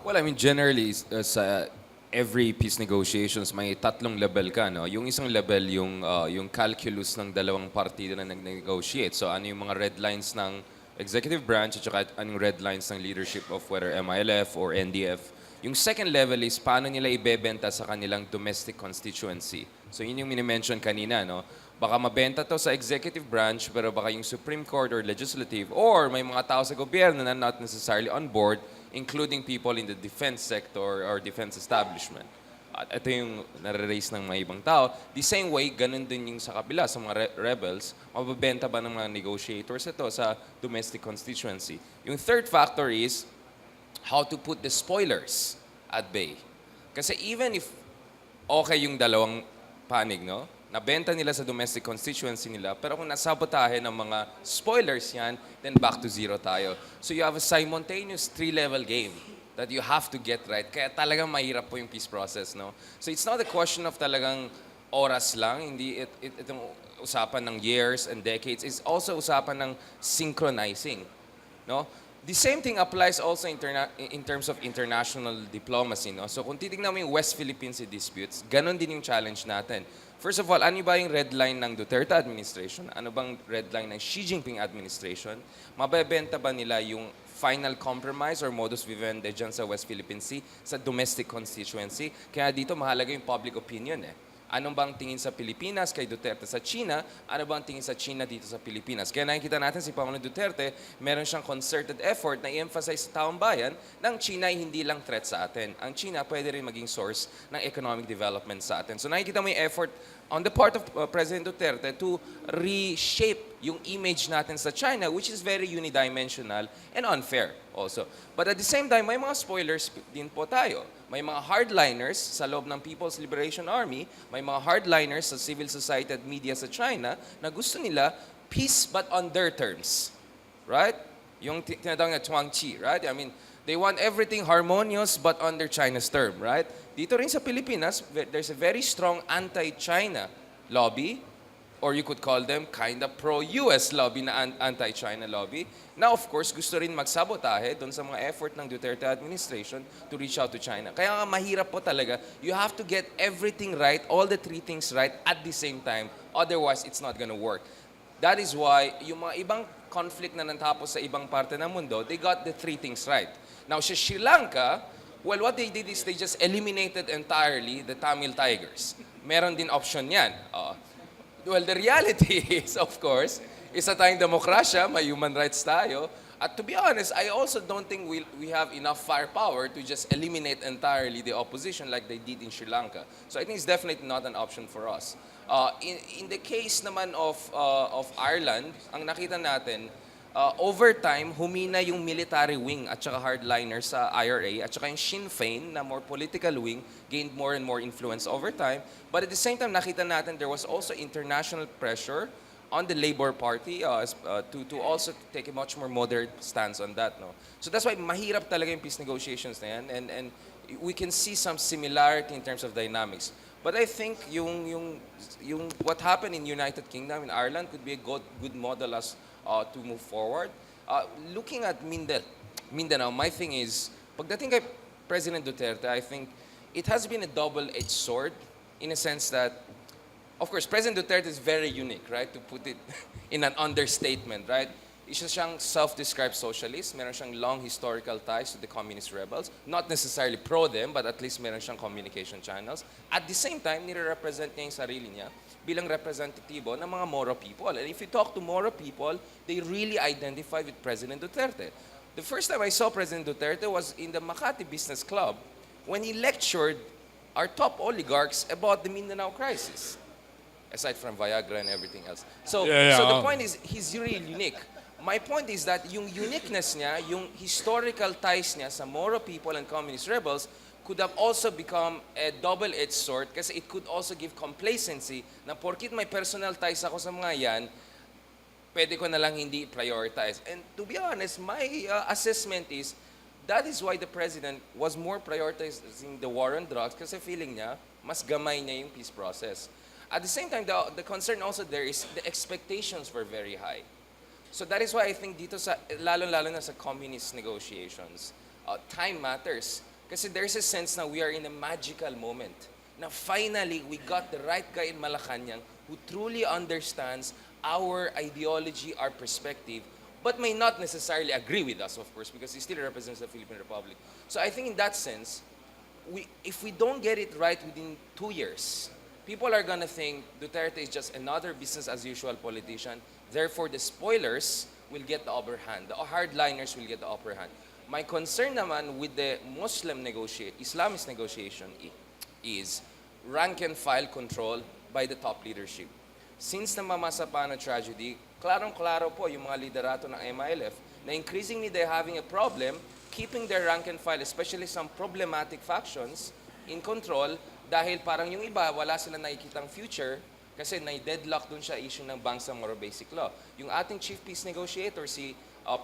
Well, I mean, generally, sa every peace negotiations, may tatlong level ka, no? Yung isang level, yung calculus ng dalawang partido na nag-negotiate. So, ano yung mga red lines ng executive branch at saka anong red lines ng leadership of whether MILF or NDF. Yung second level is paano nila ibebenta sa kanilang domestic constituency. So, yun yung minimension kanina, no? Baka mabenta to sa executive branch, pero baka yung Supreme Court or legislative, or may mga tao sa gobyerno na not necessarily on board, including people in the defense sector or defense establishment. At ito yung nare-raise ng mga ibang tao. The same way, ganun din yung sa kabila, sa mga rebels, mababenta ba ng mga negotiators ito sa domestic constituency. Yung third factor is how to put the spoilers at bay. Kasi even if okay yung dalawang panig, no? Nabenta nila sa domestic constituency nila, pero kung nasabotahe ng mga spoilers yan, then back to zero tayo. So you have a simultaneous three-level game that you have to get right. Kaya talagang mahirap po yung peace process, no? So it's not a question of talagang oras lang, hindi itong usapan ng years and decades. It's also usapan ng synchronizing, no? The same thing applies also in terms of international diplomacy, no? So kung titignan mo yung West Philippine Sea disputes, ganun din yung challenge natin. First of all, ano ba yung red line ng Duterte administration? Ano bang red line ng Xi Jinping administration? Mabebenta ba nila yung final compromise or modus vivendi dyan sa West Philippine Sea sa domestic constituency? Kaya dito mahalaga yung public opinion eh. Anong bang tingin sa Pilipinas kay Duterte sa China? Ano bang tingin sa China dito sa Pilipinas? Kaya nakikita natin si Pangulong Duterte, meron siyang concerted effort na i-emphasize sa taong bayan ng China ay hindi lang threat sa atin. Ang China pwede rin maging source ng economic development sa atin. So nakikita mo yung effort on the part of President Duterte to reshape yung image natin sa China, which is very unidimensional and unfair also. But at the same time, may mga spoilers din po tayo. May mga hardliners sa loob ng People's Liberation Army, may mga hardliners sa civil society at media sa China na gusto nila peace but on their terms. Right? Yung tinatawag na Chuangqi, right? I mean, they want everything harmonious but under China's term, right? Dito rin sa Pilipinas, there's a very strong anti-China lobby, or you could call them kind of pro-US lobby na anti-China lobby. Now, of course, gusto rin magsabotahe doon sa mga effort ng Duterte administration to reach out to China. Kaya nga mahirap po talaga. You have to get everything right, all the three things right at the same time. Otherwise, it's not gonna work. That is why yung mga ibang conflict na natapos sa ibang parte ng mundo, they got the three things right. Now, sa Sri Lanka, well, what they did is they just eliminated entirely the Tamil Tigers. Meron din option yan. Well, the reality is, of course, isa tayong demokrasya, may human rights tayo. At to be honest, I also don't think we have enough firepower to just eliminate entirely the opposition like they did in Sri Lanka. So I think it's definitely not an option for us. In the case naman of Ireland, ang nakita natin, over time, humina yung military wing at saka hardliner sa IRA at saka yung Sinn Féin na more political wing gained more and more influence over time. But at the same time, nakita natin there was also international pressure on the Labour Party to also take a much more moderate stance on that. No? So that's why mahirap talaga yung peace negotiations na yan. And we can see some similarity in terms of dynamics. But I think yung what happened in United Kingdom, in Ireland, could be a good model as to move forward. Looking at Mindanao, my thing is, pagdating kay President Duterte, I think it has been a double-edged sword in a sense that, of course, President Duterte is very unique, right? To put it in an understatement, right? Isa siyang self-described socialist. Meron siyang long historical ties to the communist rebels. Not necessarily pro them, but at least meron siyang communication channels. At the same time, nire-represent niya yung sarili niya bilang representatibo ng mga Moro people. And if you talk to Moro people, they really identify with President Duterte. The first time I saw President Duterte was in the Makati Business Club when he lectured our top oligarchs about the Mindanao crisis, aside from Viagra and everything else. So the point is, he's really unique. My point is that yung uniqueness niya, yung historical ties niya sa Moro people and communist rebels, could have also become a double-edged sword kasi it could also give complacency na porkit may personal ties ako sa mga yan, pwede ko na lang hindi prioritize. And to be honest, my assessment is that is why the president was more prioritizing the war on drugs kasi feeling niya, mas gamay niya yung peace process. At the same time, the concern also there is the expectations were very high. So that is why I think dito sa, lalo-lalo na sa communist negotiations, time matters. Kasi there's a sense na we are in a magical moment. Na finally, we got the right guy in Malacanang who truly understands our ideology, our perspective, but may not necessarily agree with us, of course, because he still represents the Philippine Republic. So I think in that sense, if we don't get it right within 2 years, people are gonna think Duterte is just another business-as-usual politician. Therefore, the spoilers will get the upper hand. The hardliners will get the upper hand. My concern naman with the Islamist negotiation is rank and file control by the top leadership. Since namamasa pa na tragedy, klarong-klaro po yung mga liderato ng MILF na increasingly they're having a problem keeping their rank and file, especially some problematic factions, in control dahil parang yung iba, wala sila nakikitang future kasi na-deadlock dun siya issue ng Bangsamoro Basic Law. Yung ating chief peace negotiator, si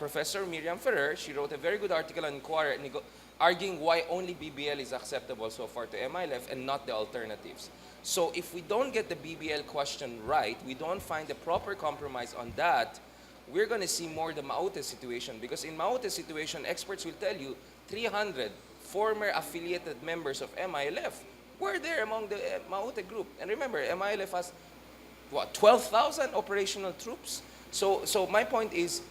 Professor Miriam Ferrer, she wrote a very good article on Inquirer arguing why only BBL is acceptable so far to MILF and not the alternatives. So if we don't get the BBL question right, we don't find the proper compromise on that, we're going to see more the Maute situation. Because in Maute situation, experts will tell you 300 former affiliated members of MILF were there among the Maute group. And remember, MILF has, 12,000 operational troops? So my point is,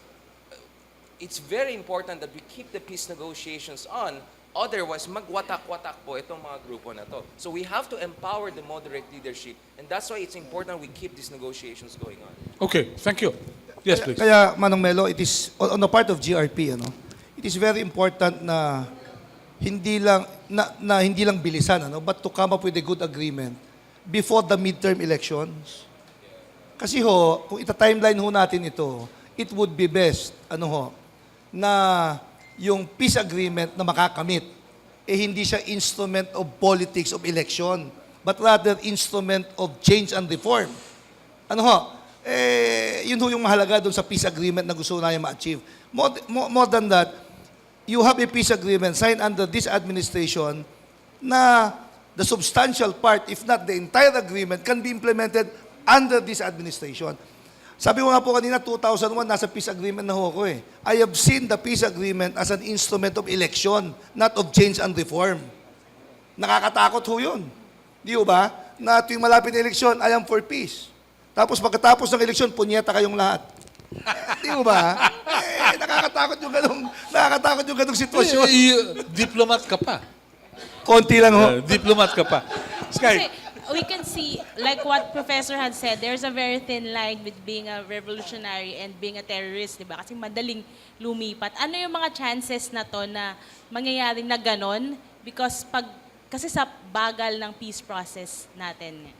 it's very important that we keep the peace negotiations on. Otherwise, magwatak-watak po itong mga grupo na to. So we have to empower the moderate leadership. And that's why it's important we keep these negotiations going on. Okay, thank you. Yes, please. Kaya, Manong Melo, it is, on the part of GRP, it is very important na hindi lang bilisan, but to come up with a good agreement before the midterm elections. Kasi kung ita-timeline natin ito, it would be best, na yung peace agreement na makakamit, hindi siya instrument of politics of election, but rather instrument of change and reform. Yun yung mahalaga doon sa peace agreement na gusto namin ma-achieve. More than that, you have a peace agreement signed under this administration na the substantial part, if not the entire agreement, can be implemented under this administration. Sabi ko nga po kanina, 2001, nasa peace agreement na ako eh. I have seen the peace agreement as an instrument of election, not of change and reform. Nakakatakot yun. Di ba? Na tuwing malapit na eleksyon, I am for peace. Tapos pagkatapos ng eleksyon, punyeta kayong lahat. Di ba? Nakakatakot yung ganong sitwasyon. Diplomat ka pa. Konti lang ho. Diplomat ka pa. Sky. Kasi we can see, like what Professor had said, there's a very thin line with being a revolutionary and being a terrorist, di ba? Kasi madaling lumipat. Ano yung mga chances na to na mangyayari na ganon? Because kasi sa bagal ng peace process natin.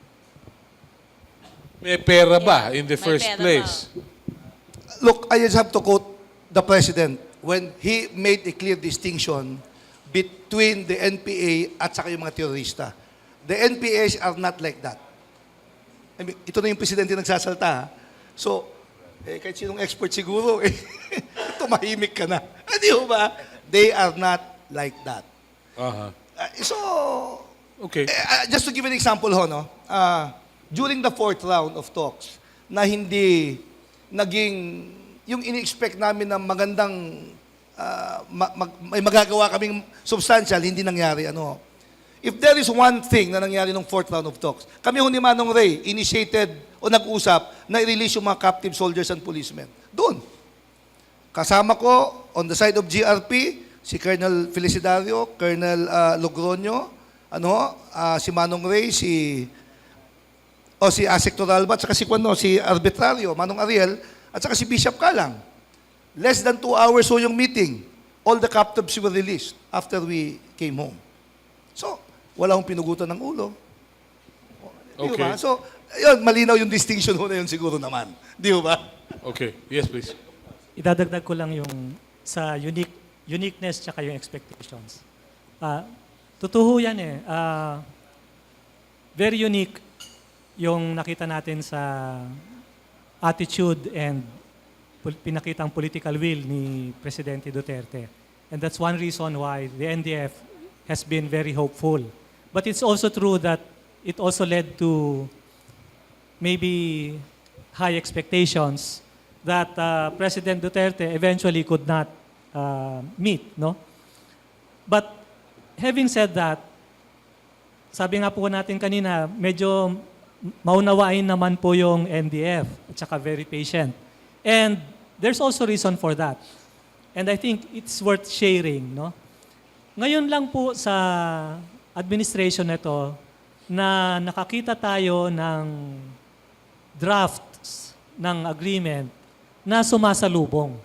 May pera ba in the May first pera place? Look, I just have to quote the President when he made a clear distinction between the NPA at saka yung mga terorista. The NPAs are not like that. I mean, ito na yung Presidente nagsasalta. Ha? So, kahit sinong expert siguro, tumahimik ka na. Di ba? They are not like that. Okay. Just to give an example, during the fourth round of talks, na hindi naging, yung ini-expect namin na magandang, may magagawa kaming substantial, hindi nangyari. If there is one thing na nangyari nung fourth round of talks, kami ni Manong Ray initiated o nag-usap na i-release yung mga captive soldiers and policemen. Doon. Kasama ko, on the side of GRP, si Colonel Felicidario, Colonel Logroño, si Manong Ray, si Asst Toralba, at saka si Arbitrario, Manong Ariel, at saka si Bishop Kalang. Less than 2 hours yung meeting. All the captives were released after we came home. So, wala akong pinugutan ng ulo. Di Okay. ba? So, yun, malinaw yung distinction na yun siguro naman. Di ba? Okay. Yes, please. Idadagdag ko lang yung sa uniqueness tsaka yung expectations. Totoo yan eh. Very unique yung nakita natin sa attitude and pinakitang political will ni Presidente Duterte. And that's one reason why the NDF has been very hopeful. But it's also true that it also led to maybe high expectations that President Duterte eventually could not meet, no? But having said that, sabi nga po natin kanina, medyo maunawain naman po yung NDF at saka very patient. And there's also reason for that. And I think it's worth sharing, no? Ngayon lang po sa administration nito na nakakita tayo ng drafts ng agreement na sumasalubong.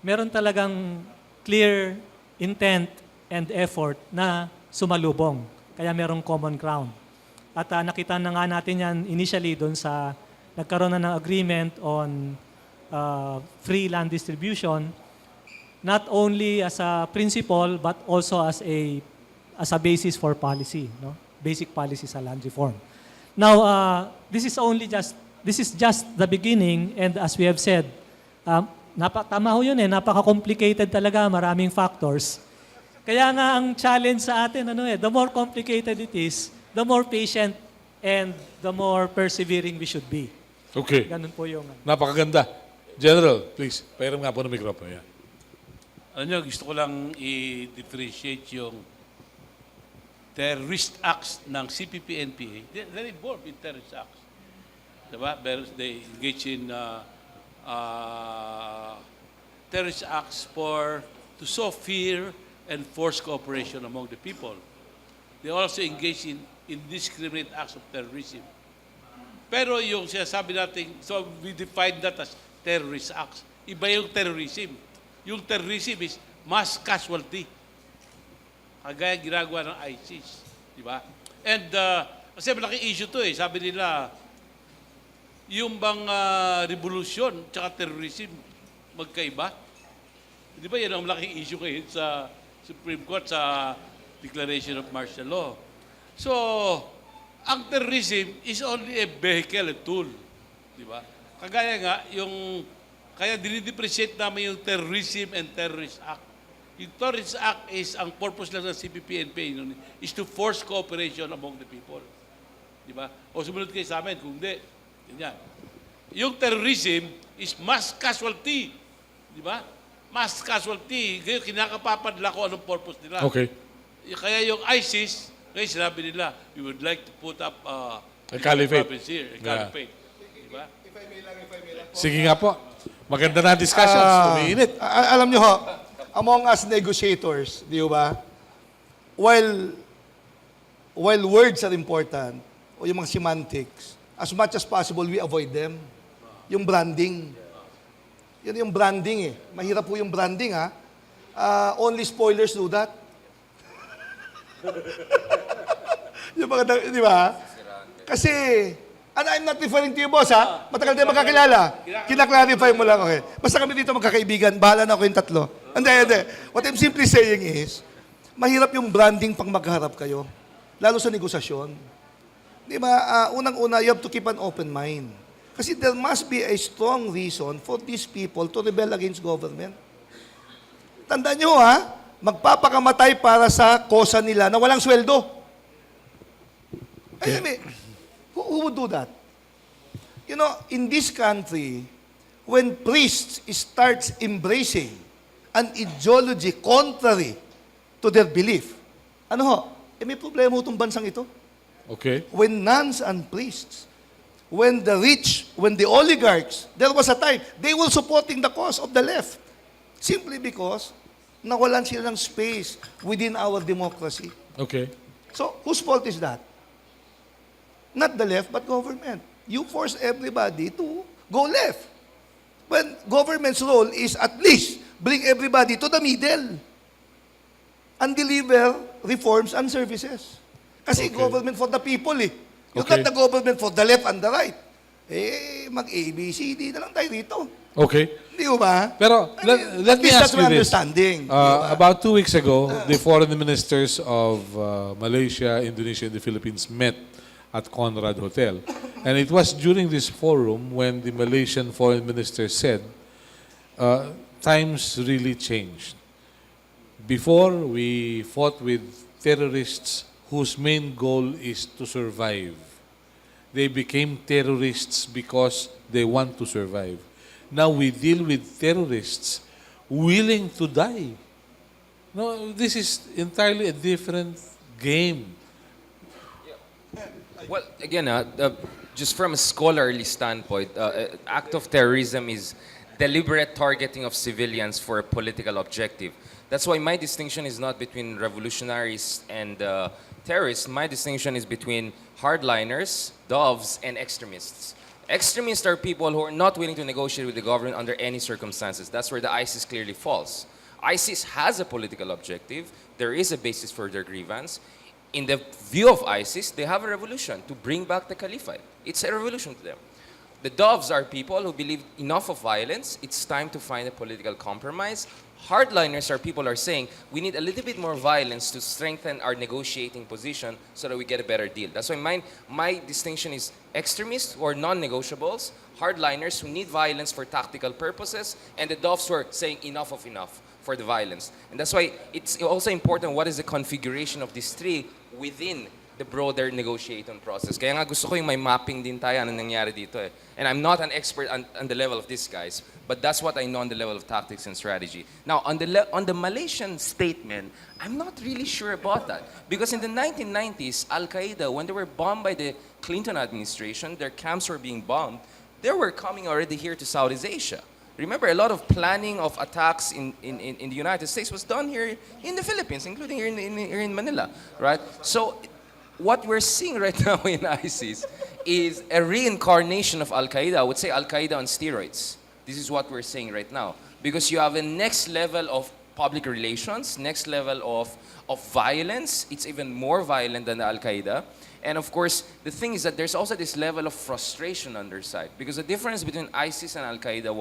Meron talagang clear intent and effort na sumalubong. Kaya merong common ground. At nakita na nga natin yan initially doon sa nagkaroon na ng agreement on free land distribution, not only as a principle but also as a basis for policy, no? Basic policy sa land reform. Now, this is just the beginning, and as we have said, tama ho yun eh, napaka-complicated talaga, maraming factors. Kaya nga ang challenge sa atin, the more complicated it is, the more patient and the more persevering we should be. Okay. Ganun po yung... Napakaganda. General, please, pairam nga po ng mikropono. Yan. Alam nyo, gusto ko lang i-differentiate yung terrorist acts ng CPP-NPA. They're involved in terrorist acts. Diba? They engage in terrorist acts to sow fear and force cooperation among the people. They also engage in indiscriminate acts of terrorism. Pero yung sinasabi natin, so we define that as terrorist acts. Iba yung terrorism. Yung terrorism is mass casualty. Kagaya ginagawa ng ISIS. Di ba? And kasi malaking issue to eh. Sabi nila, yung bang revolution tsaka terrorism magkaiba? Di ba yan ang malaking issue ngayon sa Supreme Court sa Declaration of Martial Law. So, ang terrorism is only a vehicle, a tool. Di ba? Kagaya nga, kaya dinidepreciate namin yung terrorism and terrorist act. Yung terrorist act is, ang purpose lang ng CPP-NPA is to force cooperation among the people. Di ba? O sumunod kayo sa amin, kung hindi, ganyan. Yung terrorism is mass casualty. Di ba? Mass casualty. Ngayon, kinakapapadla ko anong purpose nila. Okay. Kaya yung ISIS, ngayon sinabi nila, we would like to put up A caliphate. here, a caliphate. Diba? Sige nga po. Maganda na discussions. Umiinit. Alam nyo ho, among us negotiators, di ba, while words are important, o yung mga semantics, as much as possible, we avoid them. Yung branding. Yan yung branding eh. Mahirap po yung branding ha. Only spoilers do that. Yung mga, di ba? Kasi, and I'm not referring to you, boss, ha? Matagal tayo magkakilala. Kinaklarify mo lang, okay? Basta kami dito magkakaibigan, bahala na ako yung tatlo. Hindi. What I'm simply saying is, mahirap yung branding pang magharap kayo. Lalo sa negosasyon. Di ba? Unang-una, you have to keep an open mind. Kasi there must be a strong reason for these people to rebel against government. Tandaan nyo, ha? Magpapakamatay para sa kosa nila na walang sweldo. I mean, who would do that? You know, in this country, when priests starts embracing an ideology contrary to their belief, may problema itong bansang ito. Okay. When nuns and priests, when the rich, when the oligarchs, there was a time, they were supporting the cause of the left. Simply because nawalan sila ng space within our democracy. Okay. So, whose fault is that? Not the left, but government. You force everybody to go left. When government's role is at least bring everybody to the middle and deliver reforms and services. Kasi Okay. government for the people eh. You Okay. got the government for the left and the right. mag-ABCD na lang tayo dito. Okay. Hindi mo ba? Pero let At me least ask that's you my this. understanding. About 2 weeks ago, the foreign ministers of Malaysia, Indonesia, and the Philippines met at Conrad Hotel. And it was during this forum when the Malaysian foreign minister said, times really changed. Before, we fought with terrorists whose main goal is to survive. They became terrorists because they want to survive. Now we deal with terrorists willing to die. No, this is entirely a different game. Well, again, just from a scholarly standpoint, act of terrorism is deliberate targeting of civilians for a political objective. That's why my distinction is not between revolutionaries and terrorists. My distinction is between hardliners, doves, and extremists. Extremists are people who are not willing to negotiate with the government under any circumstances. That's where the ISIS clearly falls. ISIS has a political objective. There is a basis for their grievance. In the view of ISIS, they have a revolution to bring back the caliphate. It's a revolution to them. The doves are people who believe enough of violence, it's time to find a political compromise. Hardliners are people who are saying we need a little bit more violence to strengthen our negotiating position so that we get a better deal. That's why my distinction is extremists or non-negotiables, hardliners who need violence for tactical purposes, and the doves who are saying enough of enough for the violence. And that's why it's also important what is the configuration of these three within the broader negotiating process. Kaya nga gusto ko yung may mapping din tayo ano nangyari dito eh. And I'm not an expert on the level of these guys, but that's what I know on the level of tactics and strategy. Now, on the Malaysian statement, I'm not really sure about that. Because in the 1990s, Al-Qaeda, when they were bombed by the Clinton administration, their camps were being bombed, they were coming already here to Southeast Asia. Remember, a lot of planning of attacks in the United States was done here in the Philippines, including here in Manila, right? So what we're seeing right now in ISIS is a reincarnation of Al-Qaeda. I would say Al-Qaeda on steroids. This is what we're seeing right now. Because you have a next level of public relations, next level of violence. It's even more violent than Al-Qaeda. And of course, the thing is that there's also this level of frustration on their side. Because the difference between ISIS and Al-Qaeda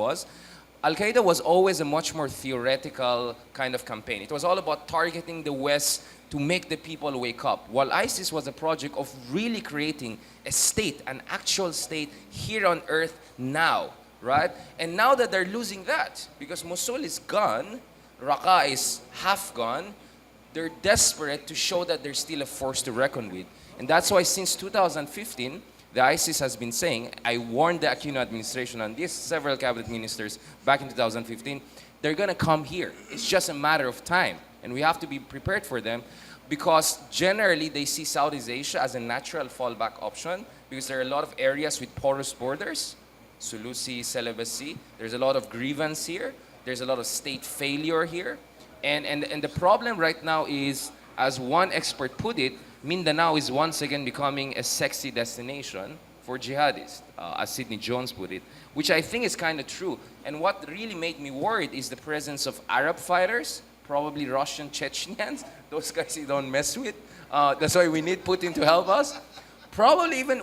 was always a much more theoretical kind of campaign. It was all about targeting the West to make the people wake up. While ISIS was a project of really creating a state, an actual state here on earth now, right? And now that they're losing that, because Mosul is gone, Raqqa is half gone, they're desperate to show that they're still a force to reckon with. And that's why since 2015, the ISIS has been saying, I warned the Aquino administration on this, several cabinet ministers back in 2015, they're gonna come here. It's just a matter of time. And we have to be prepared for them because generally they see Southeast Asia as a natural fallback option because there are a lot of areas with porous borders, Sulusi, Celibacy. There's a lot of grievance here. There's a lot of state failure here. And the problem right now is, as one expert put it, Mindanao is once again becoming a sexy destination for jihadists, as Sidney Jones put it, which I think is kind of true. And what really made me worried is the presence of Arab fighters, probably Russian Chechens, those guys you don't mess with. That's why we need Putin to help us. Probably even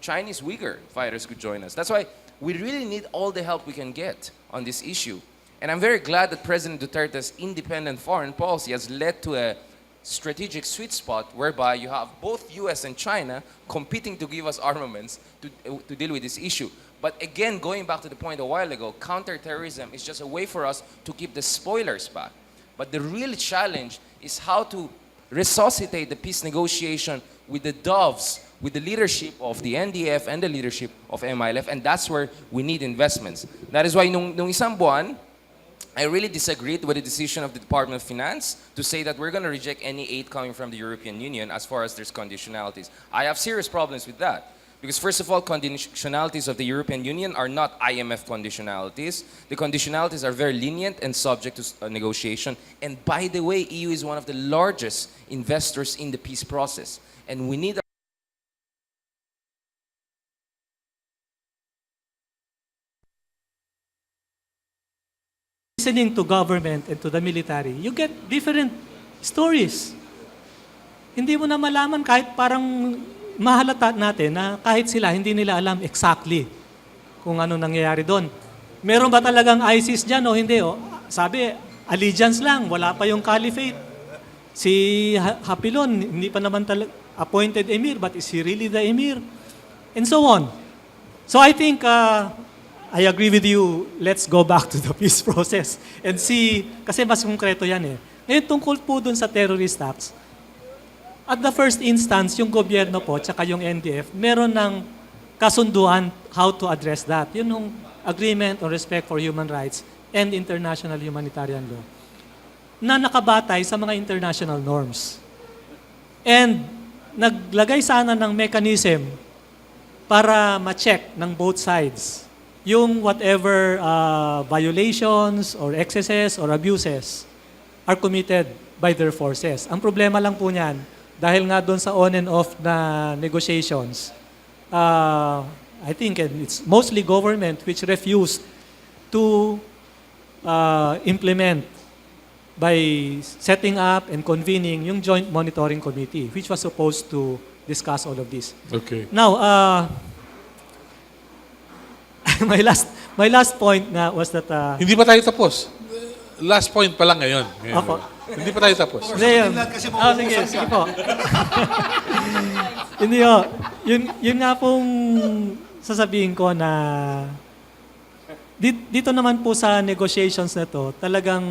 Chinese Uyghur fighters could join us. That's why we really need all the help we can get on this issue. And I'm very glad that President Duterte's independent foreign policy has led to a strategic sweet spot whereby you have both US and China competing to give us armaments to deal with this issue. But again, going back to the point a while ago, counterterrorism is just a way for us to keep the spoilers back. But the real challenge is how to resuscitate the peace negotiation with the doves, with the leadership of the NDF and the leadership of MILF, and that's where we need investments. That is why nung isang buwan, I really disagreed with the decision of the Department of Finance to say that we're going to reject any aid coming from the European Union as far as there's conditionalities. I have serious problems with that. Because first of all, conditionalities of the European Union are not IMF conditionalities. The conditionalities are very lenient and subject to negotiation. And by the way, EU is one of the largest investors in the peace process. And we need Listening to government and to the military, you get different stories. Hindi mo na malaman kahit parang mahalata natin na kahit sila, hindi nila alam exactly kung ano nangyayari doon. Meron ba talagang ISIS dyan o hindi? O, sabi, allegiance lang, wala pa yung caliphate. Si Hapilon, hindi pa naman appointed emir, but is he really the emir? And so on. So I think, I agree with you, let's go back to the peace process and see, kasi mas konkreto yan eh. Ngayon tungkol po dun sa terrorist acts, at the first instance, yung gobyerno po, tsaka yung NDF, meron ng kasunduan how to address that. Yun yung agreement on respect for human rights and international humanitarian law na nakabatay sa mga international norms. And naglagay sana ng mechanism para ma-check ng both sides yung whatever violations or excesses or abuses are committed by their forces. Ang problema lang po niyan, dahil nga doon sa on and off na negotiations, I think it's mostly government which refused to implement by setting up and convening yung Joint Monitoring Committee, which was supposed to discuss all of this. Okay. Now, my last point nga was that... Hindi pa tayo tapos. Last point pa lang ngayon. Opo. Hindi pa tayo tapos. Hindi yun. Sige po. Hindi yun. Yun nga pong sasabihin ko na dito naman po sa negotiations na to, talagang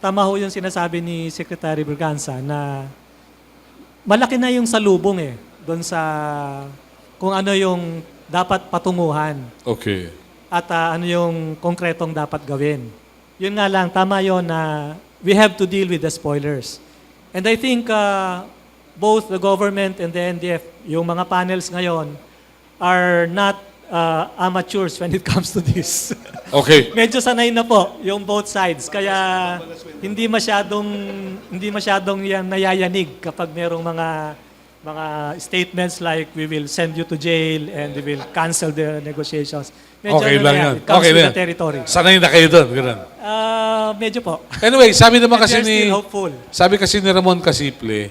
tama ho yung sinasabi ni Secretary Braganza na malaki na yung salubong eh doon sa kung ano yung dapat patunguhan. Okay. At ano yung konkretong dapat gawin. Yun nga lang, tama yun na we have to deal with the spoilers. And I think both the government and the NDF, yung mga panels ngayon, are not amateurs when it comes to this. Okay. Medyo sanay na po yung both sides. Kaya hindi masyadong yan nayayanig kapag merong mga statements like we will send you to jail and we will cancel the negotiations. Medyo Okay lang yan. It comes Okay with lang. the territory. Sanay na kayo doon. Ganun. Medyo po. Anyway, sabi naman But kasi we're still hopeful. Sabi kasi ni Ramon Casiple,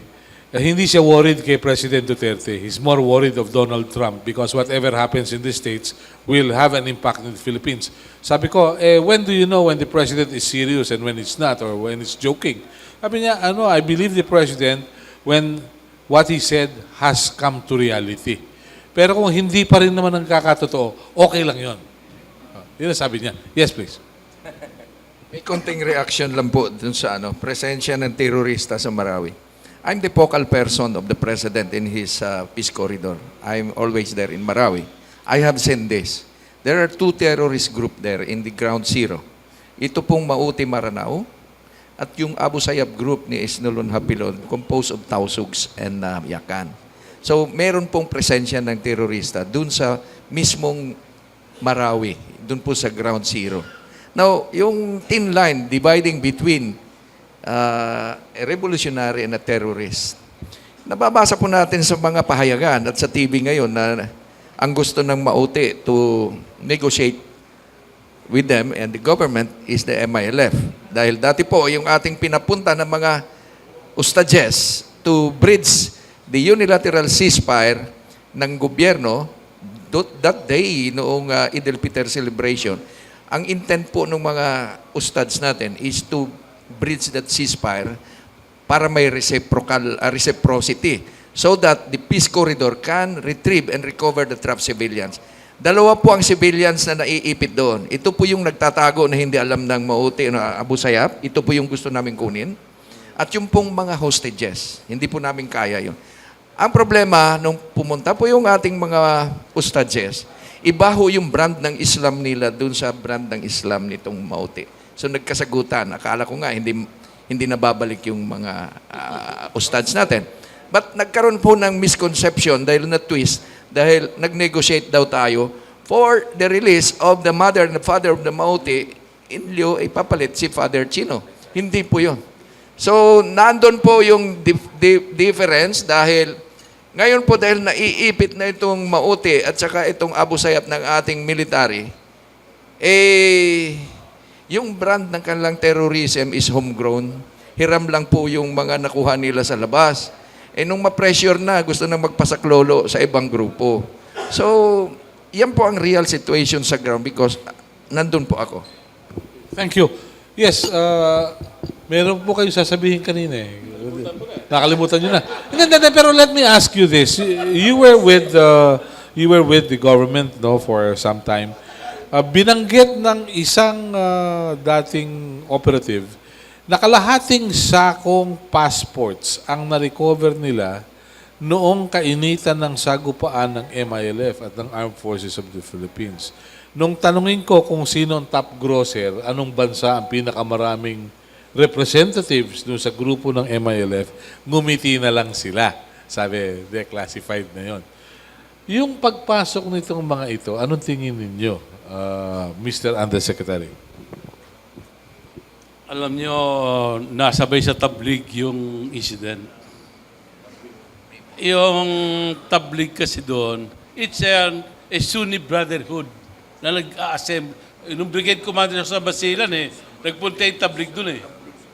hindi siya worried kay President Duterte. He's more worried of Donald Trump because whatever happens in the States will have an impact in the Philippines. Sabi ko, when do you know when the President is serious and when it's not or when it's joking? Sabi niya, I believe the President when what he said has come to reality. Pero kung hindi pa rin naman ang kakatotoo, okay lang yun. Yun ang sabi niya. Yes, please. May konting reaction lang po dun sa presensya ng terorista sa Marawi. I'm the focal person of the President in his peace corridor. I'm always there in Marawi. I have seen this. There are 2 terrorist group there in the ground zero. Ito pong Mauti Maranao at yung Abu Sayyaf group ni Isnulon Hapilon composed of Tausugs and Yakan. So meron pong presensya ng terorista dun sa mismong Marawi, dun po sa ground zero. Now, yung thin line dividing between a revolutionary and a terrorist. Nababasa po natin sa mga pahayagan at sa TV ngayon na ang gusto ng Mauti to negotiate with them and the government is the MILF. Dahil dati po, yung ating pinapunta ng mga ustadjes to bridge the unilateral ceasefire ng gobyerno that day noong Eid al-Fitr celebration, ang intent po ng mga ustads natin is to bridge that ceasefire para may reciprocity so that the peace corridor can retrieve and recover the trapped civilians. Dalawa po ang civilians na naiipit doon. Ito po yung nagtatago na hindi alam ng Mauti na Abu Sayyaf. Ito po yung gusto namin kunin. At yung pong mga hostages, hindi po namin kaya yun. Ang problema, nung pumunta po yung ating mga ustadjes, iba ho yung brand ng Islam nila dun sa brand ng Islam nitong Mauti. So nagkasagutan. Akala ko nga, hindi nababalik yung mga ustads natin. But nagkaroon po ng misconception dahil na-twist, dahil nag-negotiate daw tayo for the release of the mother and the father of the Mauti in lieu ay papalit si Father Chino. Hindi po yun. So, nandun po yung difference dahil ngayon po dahil naiipit na itong Mauti at saka itong Abu Sayyaf ng ating military, yung brand ng kanilang terrorism is homegrown. Hiram lang po yung mga nakuha nila sa labas. Eh nung ma-pressure na, gusto na magpasaklolo sa ibang grupo. So, yan po ang real situation sa ground because nandun po ako. Thank you. Yes, meron po kayo sasabihin kanina eh. Nakalimutan nyo na. Hindi, pero let me ask you this. You were with the government no for some time. Binanggit ng isang dating operative na kalahating sakong passports ang na-recover nila noong kainitan ng sagupaan ng MILF at ng Armed Forces of the Philippines. Nung tanungin ko kung sino ang top grosser, anong bansa ang pinakamaraming representatives doon sa grupo ng MILF, ngumiti na lang sila. Sabi, declassified na yon. Yung pagpasok nitong mga ito, anong tingin ninyo, Mr. Undersecretary? Alam nyo, nasabay sa tablig yung incident. Yung tablig kasi doon, it's a Sunni brotherhood na nag-assemble. Nung brigade commander sa Basilan nagpunta yung tablig doon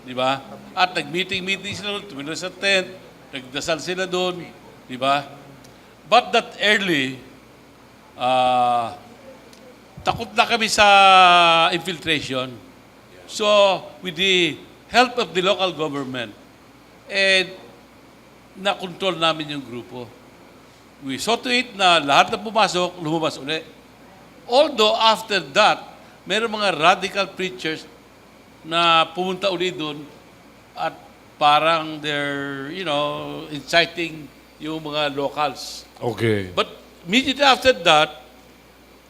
Di ba? At nag-meeting sila doon, tumira sa tent, nagdasal sila doon. Di ba? But that early, takot na kami sa infiltration. So, with the help of the local government, na-control namin yung grupo. We saw to it na lahat na pumasok, lumabas ulit. Although after that, mayroong mga radical preachers na pumunta uli doon at parang they're, inciting yung mga locals. Okay. But immediately after that,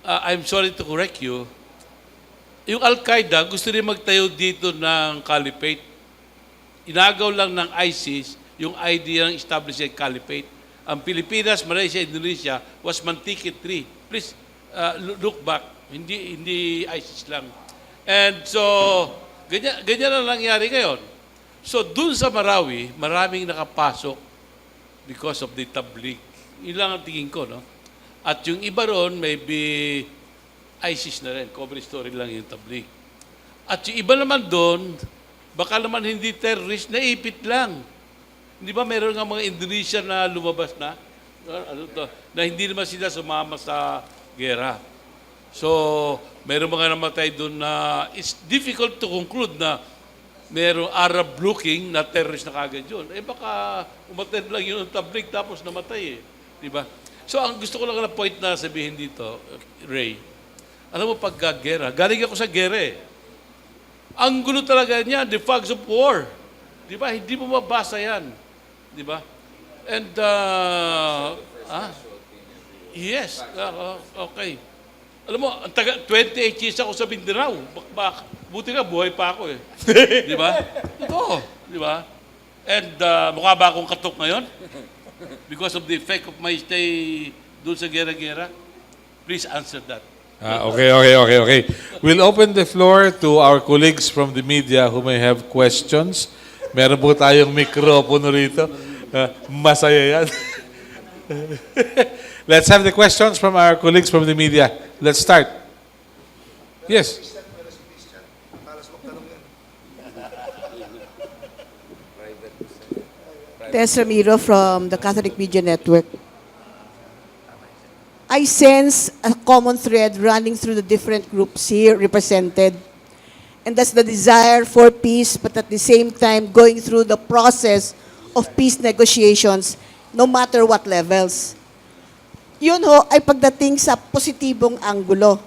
I'm sorry to correct you, yung Al-Qaeda gusto rin magtayo dito ng caliphate. Inagaw lang ng ISIS yung idea ng establish a caliphate. Ang Pilipinas, Malaysia, Indonesia was Mantique III. Please look back. Hindi ISIS lang. And so, ganyan na nangyari ngayon. So, dun sa Marawi, maraming nakapasok because of the tabligh. Yun lang ang tingin ko, no? At yung iba ron, maybe ISIS na rin. Cover story lang yung tabligh. At yung iba naman doon, baka naman hindi terrorist, naipit lang. Hindi ba meron nga mga Indonesia na lumabas na? Na hindi naman sila sumama sa gera. So, meron mga namatay doon na it's difficult to conclude na merong Arab-looking na terrorist na kagad yun. Baka umatid lang yun ang tabligh tapos namatay Di ba? So, ang gusto ko lang na point na sabihin dito, Ray, alam mo, pagka-gera, galing ako sa gera Ang gulo talaga niya, the flags of war. Di ba? Hindi mo mabasa yan. Di ba? And, yes, okay. Alam mo, 28 years ako sa Mindanao. Buti nga, buhay pa ako Di ba? Ito, di ba? And mukha ba akong katok ngayon? Because of the effect of my stay doon sa gera-gera? Please answer that. Okay. We'll open the floor to our colleagues from the media who may have questions. Meron po tayong mikropono rito. Masaya yan. Let's have the questions from our colleagues from the media. Let's start. Yes. Tess Ramiro from the Catholic Media Network. I sense a common thread running through the different groups here represented. And that's the desire for peace, but at the same time going through the process of peace negotiations, no matter what levels. Yun ay pagdating sa positibong anggulo.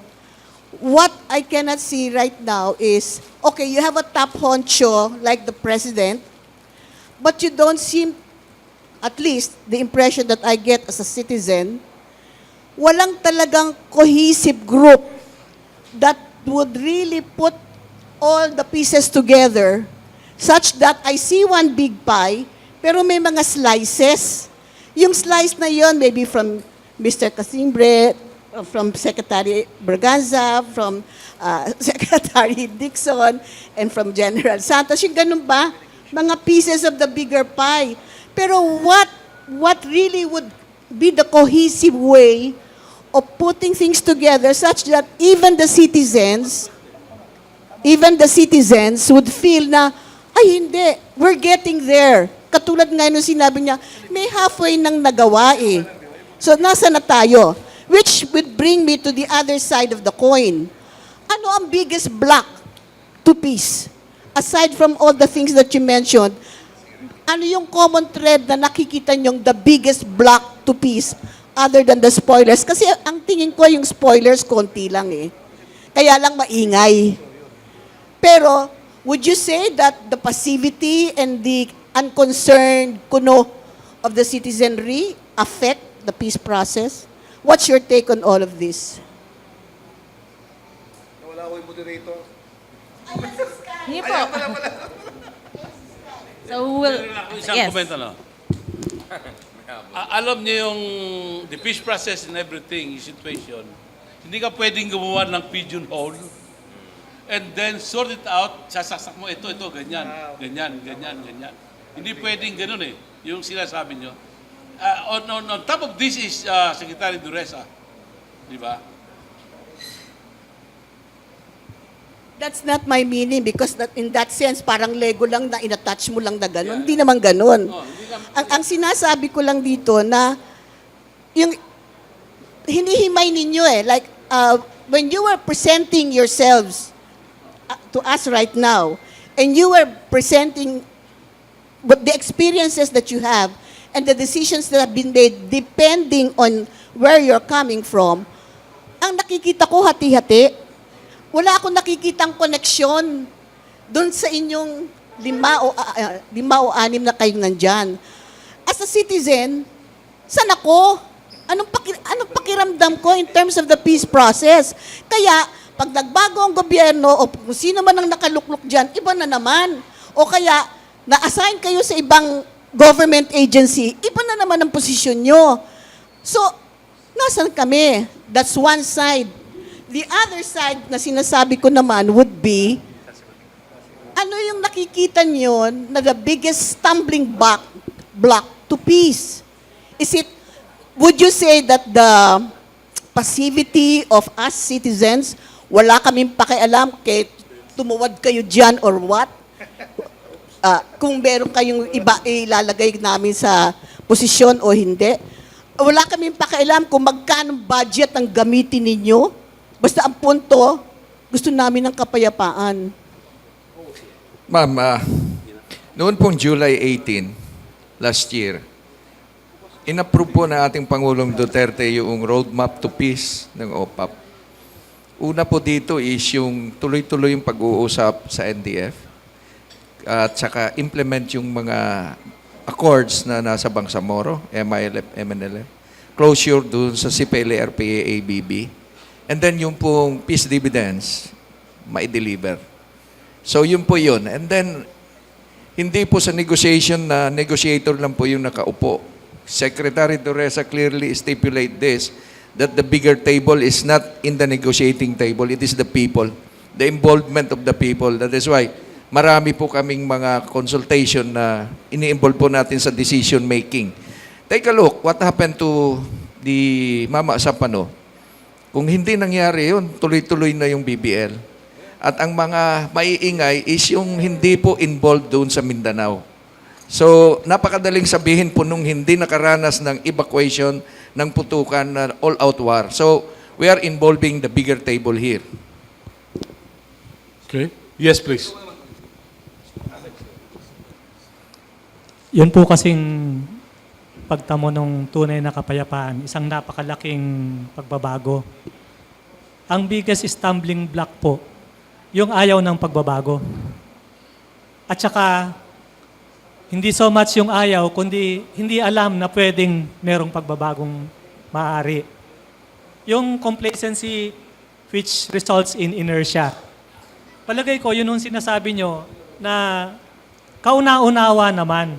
What I cannot see right now is, okay, you have a top honcho like the president, but you don't seem, at least the impression that I get as a citizen, walang talagang cohesive group that would really put all the pieces together such that I see one big pie, pero may mga slices. Yung slice na yon, maybe from Mr. Casambre, from Secretary Braganza, from Secretary Dickson, and from General Santos. Yung ganun ba? Mga pieces of the bigger pie. Pero what really would be the cohesive way of putting things together such that even the citizens would feel na, ay hindi, we're getting there. katulad nga nung sinabi niya, may halfway nang nagawa eh. So, nasa na tayo? Which would bring me to the other side of the coin. Ano ang biggest block to peace? Aside from all the things that you mentioned, ano yung common thread na nakikita niyong the biggest block to peace other than the spoilers? Kasi ang tingin ko yung spoilers, konti lang eh. Kaya lang maingay. Pero, would you say that the passivity and the unconcerned kuno of the citizenry affect the peace process? What's your take on all of this? Wala ko yung moderator. Sige po. So, we'll, Isang yes. comment, ano? Alam niyo yung the peace process and everything, yung situation, hindi ka pwedeng gumawa ng pigeonhole and then sort it out, sasaksak mo, ito, ganyan, ganyan, ganyan, ganyan. Hindi pwedeng ganun eh, yung sinasabi niyo. On top of this is Secretary Duresa, di ba? That's not my meaning because in that sense, parang Lego lang na inattach mo lang na gano'n. Hindi naman gano'n. Ang sinasabi ko lang dito na yung hinihimay ninyo eh. Like, when you were presenting yourselves to us right now, and you were presenting the experiences that you have and the decisions that have been made depending on where you're coming from, ang nakikita ko hati-hati. Wala akong nakikitang koneksyon doon sa inyong 5 o 6 na kayo nandyan. As a citizen, saan ako? Anong pakiramdam ko in terms of the peace process? Kaya, pag nagbago ang gobyerno o kung sino man ang nakalukluk dyan, iba na naman. O kaya, na-assign kayo sa ibang government agency, iba na naman ang posisyon nyo. So, nasan kami? That's one side. The other side na sinasabi ko naman would be, ano yung nakikita nyo na the biggest stumbling block to peace? Would you say that the passivity of us citizens, wala kaming pakialam kay tumuwad kayo dyan or what? Kung meron kayong iba ilalagay namin sa posisyon o hindi? Wala kaming pakialam kung magkano budget ang gamitin ninyo? Basta ang punto, gusto namin ng kapayapaan. Ma'am, noon pong July 18, last year, inapprove po na ating Pangulong Duterte yung roadmap to peace ng OPAPP. Una po dito is yung tuloy-tuloy yung pag-uusap sa NDF at saka implement yung mga accords na nasa Bangsamoro, MILF, MNLF, closure dun sa CPLA, RPA, ABB, and then yung pong peace dividends, ma-deliver. So yun po yun. And then, hindi po sa negotiation na negotiator lang po yung nakaupo. Secretary Duresa clearly stipulate this, that the bigger table is not in the negotiating table, it is the people, the involvement of the people. That is why marami po kaming mga consultation na ini-involve po natin sa decision making. Take a look, what happened to the Mama Sapano? Kung hindi nangyari yun, tuloy-tuloy na yung BBL. At ang mga maiingay is yung hindi po involved doon sa Mindanao. So, napakadaling sabihin po nung hindi nakaranas ng evacuation ng putukan na all-out war. So, we are involving the bigger table here. Okay. Yes, please. Yun po kasing pagtamo ng tunay na kapayapaan, isang napakalaking pagbabago. Ang biggest stumbling block po, yung ayaw ng pagbabago. At saka, hindi so much yung ayaw, kundi hindi alam na pwedeng merong pagbabagong maaari. Yung complacency which results in inertia. Palagay ko, yun yung sinasabi nyo na kauna-unawa naman.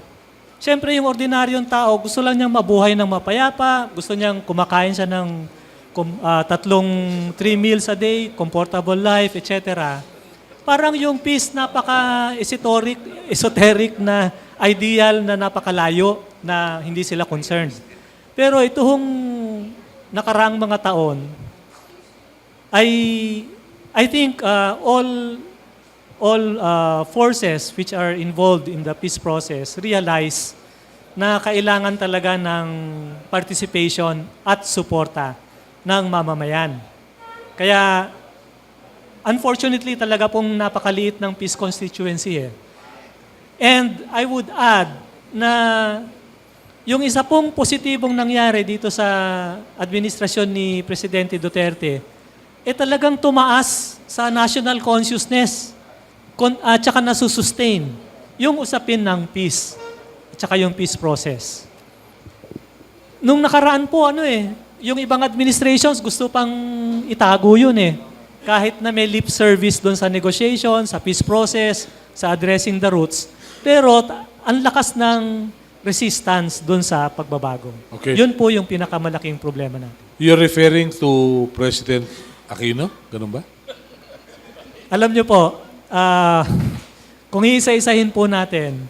Siyempre, yung ordinaryong tao, gusto lang niyang mabuhay ng mapayapa, gusto niyang kumakain siya ng 3 meals a day, comfortable life, etc. Parang yung peace, napaka-esoteric na ideal na napakalayo na hindi sila concerned. Pero itong nakaraang mga taon, I think all all forces which are involved in the peace process realize na kailangan talaga ng participation at suporta ng mamamayan. Kaya, unfortunately talaga pong napakaliit ng peace constituency eh. And I would add na yung isa pong positibong nangyari dito sa administrasyon ni Presidente Duterte, talagang tumaas sa national consciousness at saka nasusustain yung usapin ng peace at saka yung peace process. Nung nakaraan po, yung ibang administrations gusto pang itago yun eh. Kahit na may lip service doon sa negotiation, sa peace process, sa addressing the roots. Pero ang lakas ng resistance doon sa pagbabago. Okay. Yun po yung pinakamalaking problema natin. You're referring to President Aquino? Ganun ba? Alam nyo po, kung iisa-isahin po natin,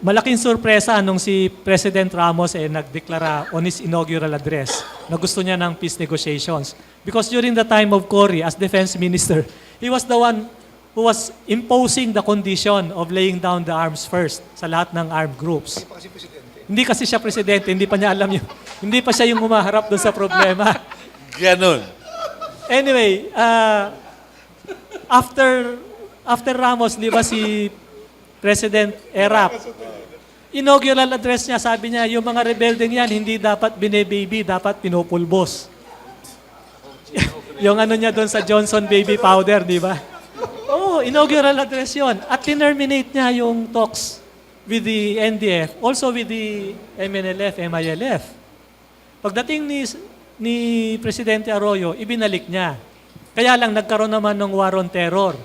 malaking sorpresa nung si President Ramos nagdeklara on his inaugural address na gusto niya ng peace negotiations. Because during the time of Cory, as Defense Minister, he was the one who was imposing the condition of laying down the arms first sa lahat ng armed groups. Hindi kasi siya presidente, hindi pa niya alam yun. Hindi pa siya yung humaharap doon sa problema. Ganon. Anyway, after Ramos, di ba si President Erap, inaugural address niya, sabi niya, yung mga rebeldeng yan, hindi dapat bine-baby, dapat pinupulbos. Yung niya doon sa Johnson baby powder, di ba? Inaugural address yun. At tinerminate niya yung talks with the NDF, also with the MNLF, MILF. Pagdating ni Presidente Arroyo, ibinalik niya. Kaya lang nagkaroon naman ng war on terror.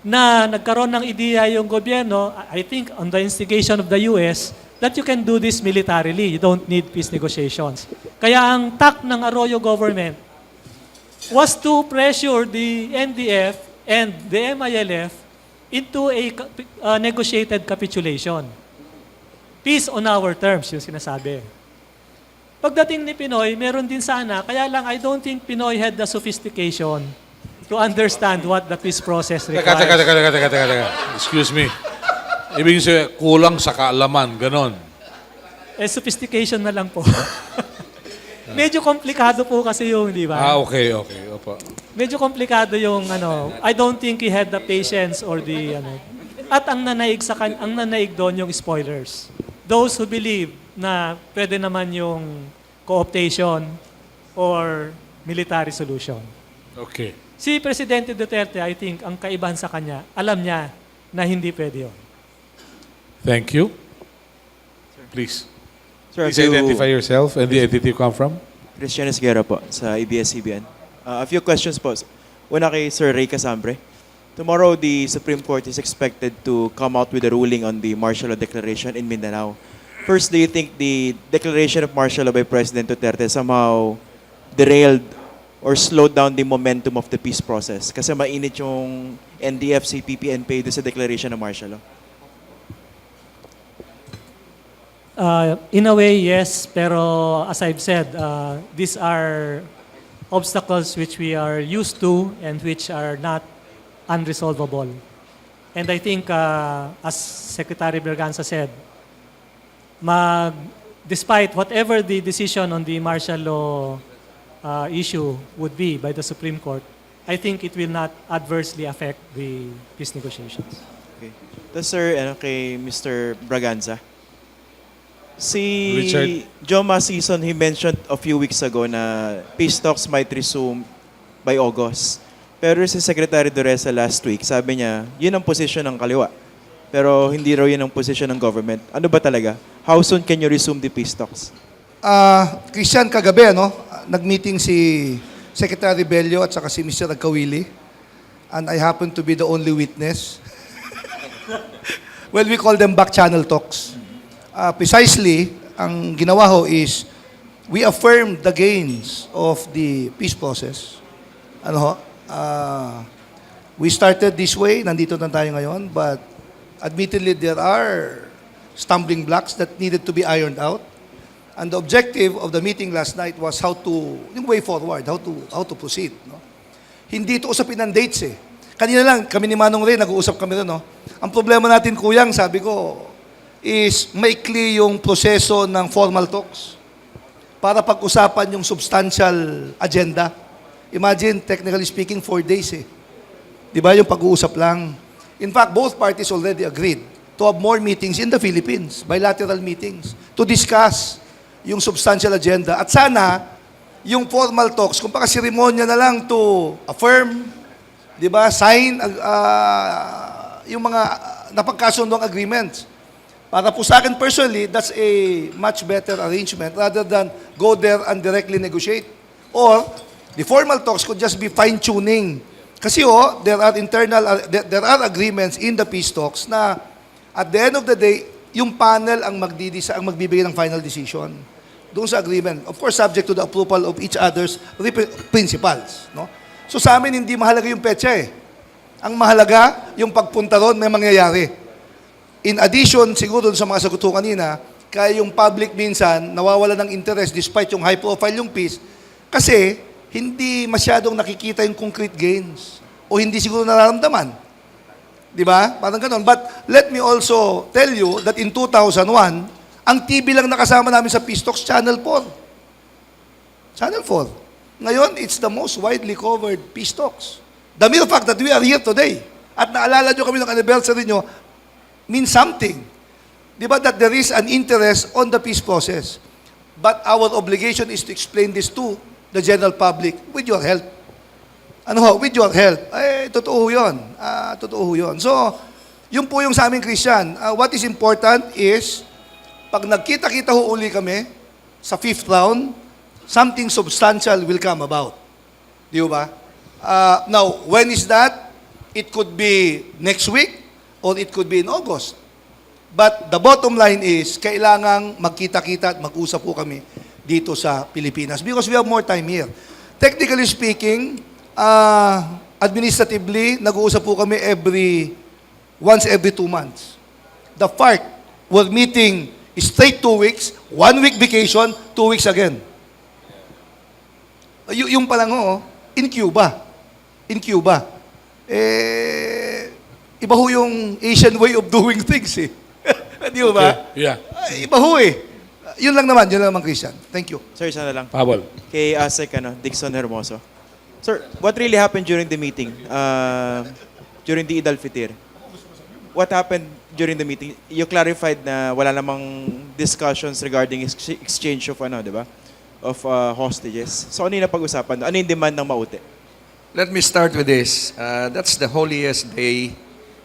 Na nagkaroon ng ideya yung gobyerno, I think on the instigation of the US, that you can do this militarily. You don't need peace negotiations. Kaya ang tack ng Arroyo government was to pressure the NDF and the MILF into a negotiated capitulation. Peace on our terms, yung sinasabi. Pagdating ni Pinoy, meron din sana, kaya lang I don't think Pinoy had the sophistication to understand what the peace process requires. Teka. Excuse me. Ibig sabihin, kulang sa kaalaman, ganon. Sophistication na lang po. Medyo komplikado po kasi yung, di ba? Okay. Opo. Medyo komplikado yung I don't think he had the patience or the At ang nanaig doon yung spoilers. Those who believe na pwede naman yung co-optation or military solution. Okay. Si Presidente Duterte, I think, ang kaibahan sa kanya, alam niya na hindi pwede yun. Thank you. Please. Sir, Please identify yourself and the entity you come from. Christian Esguerra po sa ABS-CBN. A few questions po. Una kay Sir Ray Casambre. Tomorrow, the Supreme Court is expected to come out with a ruling on the martial law declaration in Mindanao. First, do you think the declaration of martial law by President Duterte somehow derailed or slowed down the momentum of the peace process? Kasi mainit yung NDF, CPP, NPA doon sa declaration of martial law. In a way, yes. Pero as I've said, these are obstacles which we are used to and which are not unresolvable. And I think, as Secretary Braganza said, despite whatever the decision on the martial law issue would be by the Supreme Court, I think it will not adversely affect the peace negotiations. Okay. Tapos sir, kay Mr. Braganza, si Richard. Joma Season, he mentioned a few weeks ago na peace talks might resume by August. Pero si Secretary Dureza last week, sabi niya, yun ang posisyon ng kaliwa. Pero hindi raw yun ang posisyon ng government. Ano ba talaga? How soon can you resume the peace talks? Christian, kagabi, nag-meeting si Secretary Bello at saka si Mr. Agkawili. And I happen to be the only witness. Well, we call them back channel talks. Precisely, ang ginawa ho is, we affirmed the gains of the peace process. We started this way, nandito na tayo ngayon, but admittedly, there are stumbling blocks that needed to be ironed out. And the objective of the meeting last night was yung way forward, how to proceed. No? Hindi ito usapin ng dates Kanina lang, kami ni Manong Ray, nag-uusap kami rin, no? Ang problema natin, Kuyang, sabi ko, is maikli yung proseso ng formal talks para pag-usapan yung substantial agenda. Imagine, technically speaking, 4 days eh. Di ba? Yung pag-uusap lang. In fact, both parties already agreed to have more meetings in the Philippines, bilateral meetings, to discuss yung substantial agenda. At sana, yung formal talks, kung seremonya na lang to affirm, di ba, sign yung mga napagkasundong agreements. Para po sa akin personally, that's a much better arrangement rather than go there and directly negotiate. Or, the formal talks could just be fine-tuning. Kasi there are agreements in the peace talks na at the end of the day, yung panel ang magbibigay ng final decision doon sa agreement. Of course, subject to the approval of each other's principals. No? So sa amin, hindi mahalaga yung petsa eh. Ang mahalaga, yung pagpunta ron, may mangyayari. In addition, siguro sa mga sagot ko kanina, kaya yung public minsan nawawala ng interest despite yung high profile yung peace kasi hindi masyadong nakikita yung concrete gains o hindi siguro nararamdaman. Di ba? Parang ganun. But let me also tell you that in 2001, ang TV lang nakasama namin sa Peace Talks, Channel 4. Channel 4. Ngayon, it's the most widely covered Peace Talks. The mere fact that we are here today at naalala nyo kami ng anniversary nyo means something. Di ba that there is an interest on the peace process? But our obligation is to explain this to the general public with your help. Ano ho? With your help. Totoo yun. Totoo yun. So, yun po yung sa aming Christian. What is important is, pag nagkita-kita ho uli kami sa 5th round, something substantial will come about. Di ba? Now, when is that? It could be next week or it could be in August. But the bottom line is, kailangang magkita-kita at mag-usap po kami dito sa Pilipinas because we have more time here. Technically speaking, administratively, nag-uusap po kami once every 2 months. The FARC, we're meeting straight 2 weeks, 1 week vacation, 2 weeks again. Yung pa lang in Cuba. In Cuba. Iba ho yung Asian way of doing things eh. Di ba? Okay. Yeah. Iba ho eh. Yun lang naman, Christian. Thank you. Sir, isa na lang. Pabol. Kay Asst, Dickson, Hermoso. Sir, what really happened during the meeting? During the Eid al-Fitr? What happened during the meeting? You clarified na wala namang discussions regarding exchange of di ba? Of hostages. So ano yung napag-usapan? Ano yung demand ng Maute? Let me start with this. That's the holiest day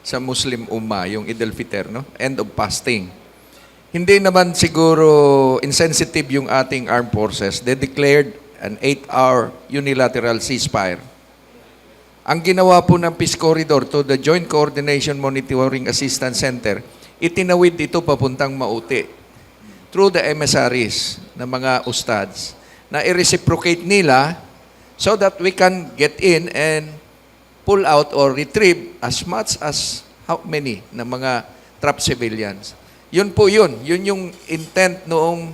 sa Muslim Ummah, yung Eid al-Fitr, no? End of fasting. Hindi naman siguro insensitive yung ating armed forces. They declared an 8-hour unilateral ceasefire. Ang ginawa po ng Peace Corridor to the Joint Coordination Monitoring Assistance Center, itinawid ito papuntang Maute through the emissaries ng mga ustads na i-reciprocate nila so that we can get in and pull out or retrieve as much as how many na mga trapped civilians. Yun po yun. Yun yung intent noong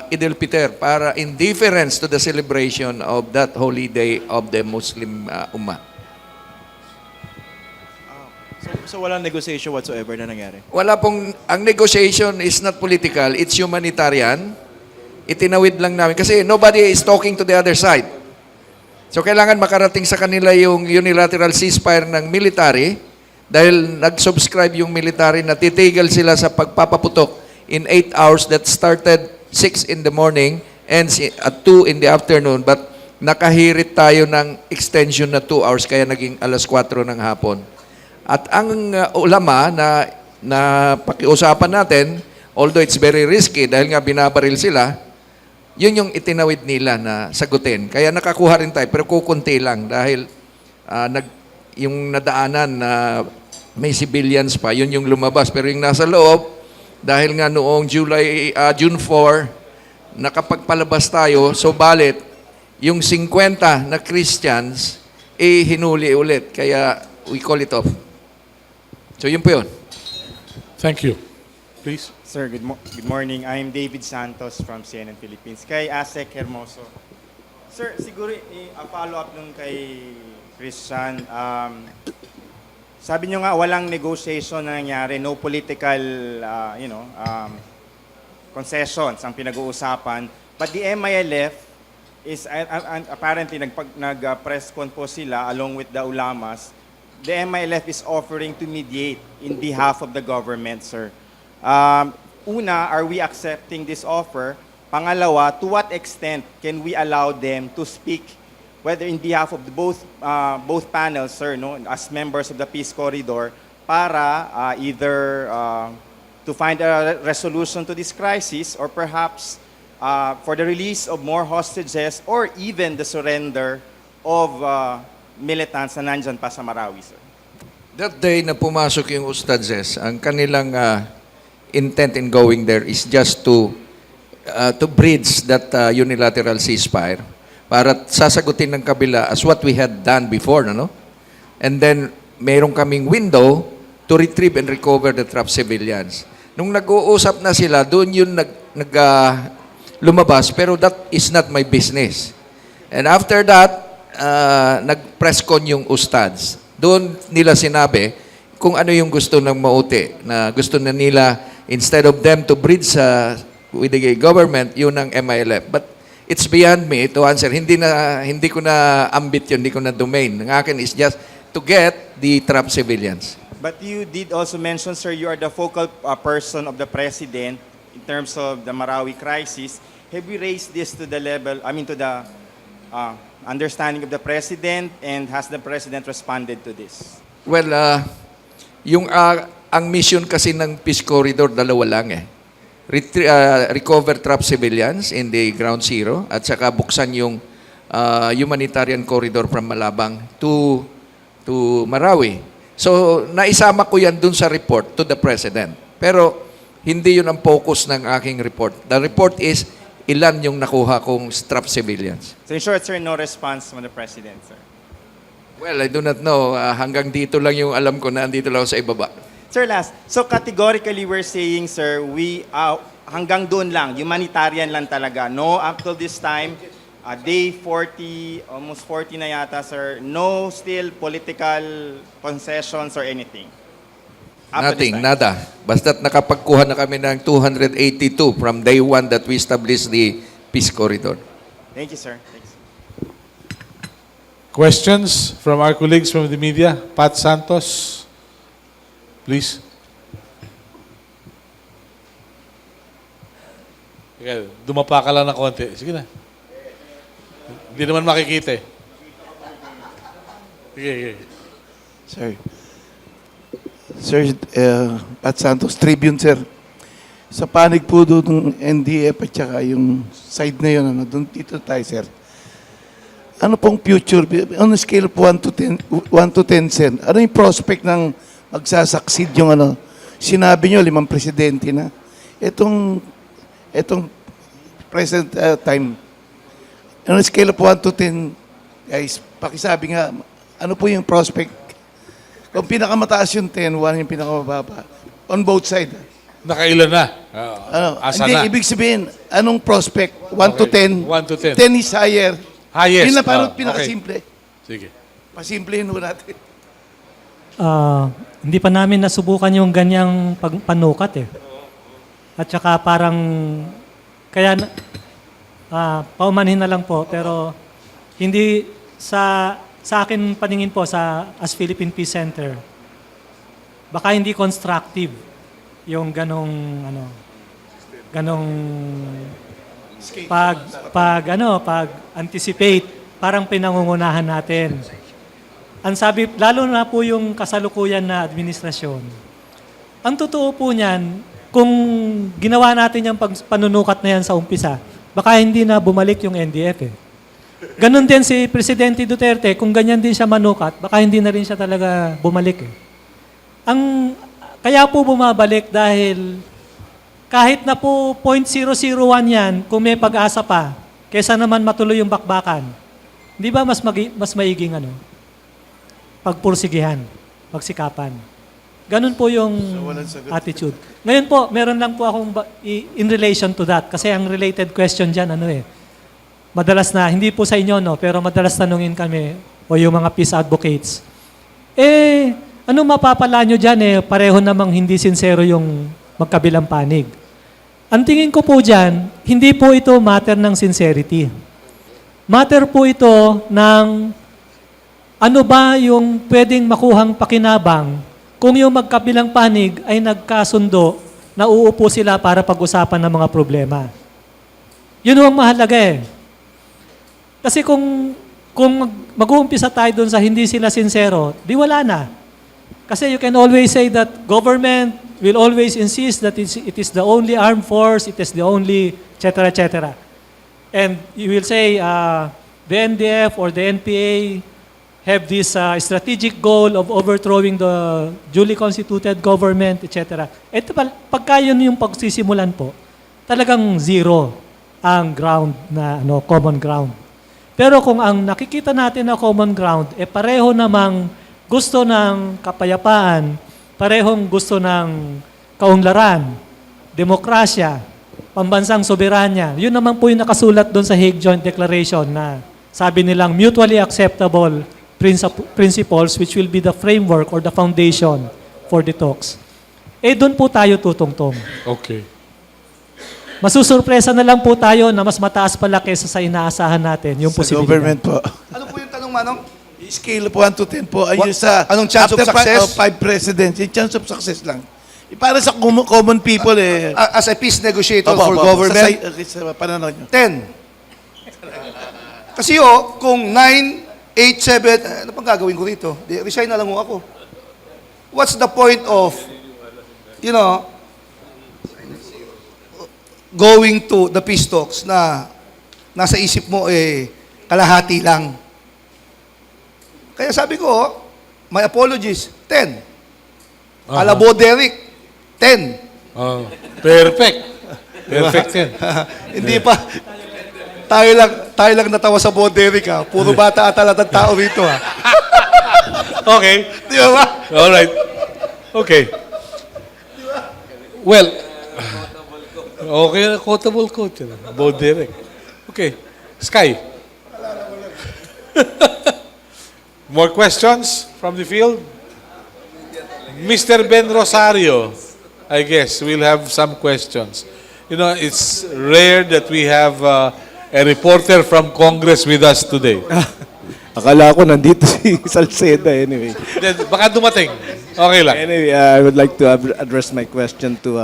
Eid al-Fitr para in deference to the celebration of that holy day of the Muslim Ummah. So walang negotiation whatsoever na nangyari? Wala pong, ang negotiation is not political, it's humanitarian. Itinawid lang namin kasi nobody is talking to the other side. So kailangan makarating sa kanila yung unilateral ceasefire ng military dahil nag-subscribe yung military na titigil sila sa pagpapaputok in 8 hours that started 6 in the morning and at 2 in the afternoon. But nakahirit tayo ng extension na 2 hours kaya naging alas 4 ng hapon. At ang ulama na pakiusapan natin, although it's very risky dahil nga binabaril sila, yun yung itinawid nila na sagutin. Kaya nakakuha rin tayo, pero kukunti lang dahil yung nadaanan na may civilians pa, yun yung lumabas. Pero yung nasa loob, dahil nga noong June 4, nakapagpalabas tayo, so balit, yung 50 na Christians, hinuli ulit. Kaya we call it off. So yun po yun. Thank you. Please. Sir, good morning. I'm David Santos from CNN Philippines. Kay Asst Hermoso. Sir, siguro a follow-up nung kay Christian. Sabi nyo nga, walang negotiation na nangyari, no political, concessions ang pinag-uusapan. But the MILF is, apparently, nag-press con po sila along with the ulamas. The MILF is offering to mediate in behalf of the government, sir. Una, are we accepting this offer? Pangalawa, to what extent can we allow them to speak, whether in behalf of both panels, sir, no, as members of the Peace Corridor, para either to find a resolution to this crisis, or perhaps for the release of more hostages, or even the surrender of militants na nandyan pa sa Marawi, sir? That day na pumasok yung Ustadzes, ang kanilang intent in going there is just to bridge that unilateral ceasefire para sasagutin ng kabila as what we had done before, no? And then, mayroon kaming window to retrieve and recover the trapped civilians. Nung nag-uusap na sila, doon yun lumabas, pero that is not my business. And after that, nag-press con yung ustads. Doon nila sinabi kung ano yung gusto ng mauti, na gusto na nila, instead of them to bridge with the government, yun ang MILF. But it's beyond me to answer. Hindi ko na ambit yun, hindi ko na domain. Ang akin is just to get the trapped civilians. But you did also mention, sir, you are the focal person of the President in terms of the Marawi crisis. Have we raised this to the level, to the understanding of the President, and has the President responded to this? Well, ang mission kasi ng Peace Corridor, dalawa lang eh. Recover trapped civilians in the ground zero at saka buksan yung humanitarian corridor from Malabang to Marawi. So, naisama ko yan dun sa report to the President. Pero, hindi yun ang focus ng aking report. The report is, ilan yung nakuha kong trapped civilians. So in short, sir, no response from the President, sir? Well, I do not know. Hanggang dito lang yung alam ko na andito lang ako sa ibaba. Sir, last. So categorically, we're saying, sir, hanggang doon lang, humanitarian lang talaga. No, up till this time, day 40, almost 40 na yata, sir, no still political concessions or anything? Nothing, nada. Basta't nakapagkuha na kami ng 282 from day one that we established the Peace Corridor. Thank you, sir. Thanks. Questions from our colleagues from the media? Pat Santos, please. Okay, dumapa ka lang ng konti. Sige na. Hindi naman makikita eh. Sige. Sir, Pat Santos, Tribune, sir. Sa panig po doon ng NDF at saka yung side na yun, doon dito tayo, sir. Ano pong future, on a scale of 1 to 10, sir, ano yung prospect ng magsasucceed yung sinabi nyo, 5 presidente na. Itong present time, on a scale of 1 to 10, guys, pakisabi nga, ano po yung prospect? Kung pinakamataas yung 10, 1 yung pinakamababa. On both sides. Nakailan na? Asa Hindi, na? ibig sabihin, anong prospect? 1 to 10? 1 to 10. 10 is higher. Highest. Yun na parang Okay. pinakasimple. Sige. Pasimplihin mo natin. Hindi pa namin nasubukan yung ganyang panukat eh. At saka parang, kaya paumanhin na lang po, pero hindi sa akin paningin po as Philippine Peace Center, baka hindi constructive yung ganong pag anticipate, parang pinangungunahan natin. Ang sabi, lalo na po yung kasalukuyan na administrasyon, ang totoo po niyan, kung ginawa natin yung panunukat na yan sa umpisa, baka hindi na bumalik yung NDF eh. Ganon din si Presidente Duterte, kung ganyan din siya manukat, baka hindi na rin siya talaga bumalik eh. Kaya po bumabalik dahil kahit na po 0.001 yan, kung may pag-asa pa, kaysa naman matuloy yung bakbakan, di ba mas maiging pagpursigihan, pagsikapan. Ganon po yung attitude. Ngayon po, meron lang po akong in relation to that, kasi ang related question dyan, madalas na, hindi po sa inyo, no, pero madalas tanungin kami, o yung mga peace advocates. Ano mapapala nyo dyan pareho namang hindi sincero yung magkabilang panig. Ang tingin ko po dyan, hindi po ito matter ng sincerity. Matter po ito ng ano ba yung pwedeng makuhang pakinabang kung yung magkabilang panig ay nagkasundo na uupo sila para pag-usapan ng mga problema. Yun ang mahalaga Kasi kung mag-uumpisa tayo dun sa hindi sila sincero, di wala na. Kasi you can always say that government will always insist that it is the only armed force, it is the only, etc., etc. And you will say the NDF or the NPA have this strategic goal of overthrowing the duly constituted government, etc. Ito pagka yun yung pagsisimulan po, talagang zero ang ground na common ground. Pero kung ang nakikita natin na common ground, pareho namang gusto ng kapayapaan, parehong gusto ng kaunlaran, demokrasya, pambansang soberanya. Yun naman po yung nakasulat doon sa Hague Joint Declaration na sabi nilang mutually acceptable principles which will be the framework or the foundation for the talks. Doon po tayo tutungtong. Okay. Masusurpresa na lang po tayo na mas mataas pala kaysa sa inaasahan natin yung Sa posibilidad. government po. Ano po yung tanong, Manong? Scale of 1 to 10 po. Ayun sa Anong chance of after success? 5 presidents, yung chance of success lang. Para sa common people As a peace negotiator Opo, for opo, government, sa pananaw nyo. 10. Kasi kung 9, 8, 7, ano pang gagawin ko rito? Resign na lang ako. What's the point of, going to the peace talks na nasa isip mo kalahati lang? Kaya sabi ko, my apologies, 10. Alabo Derek, 10. Perfect. Perfect yan. Hindi pa. Tayo lang natawa sa Derek ha. Puro bata at talatang tao rito ha. Okay. Di ba ba? All right. Okay. Well, okay, quotable quote yun. About Derek. Okay. Sky. More questions from the field? Mr. Ben Rosario, I guess we'll have some questions. It's rare that we have a reporter from Congress with us today. Akala ko nandito si Salceda anyway. Baka dumating. Okay lang. Anyway, I would like to address my question to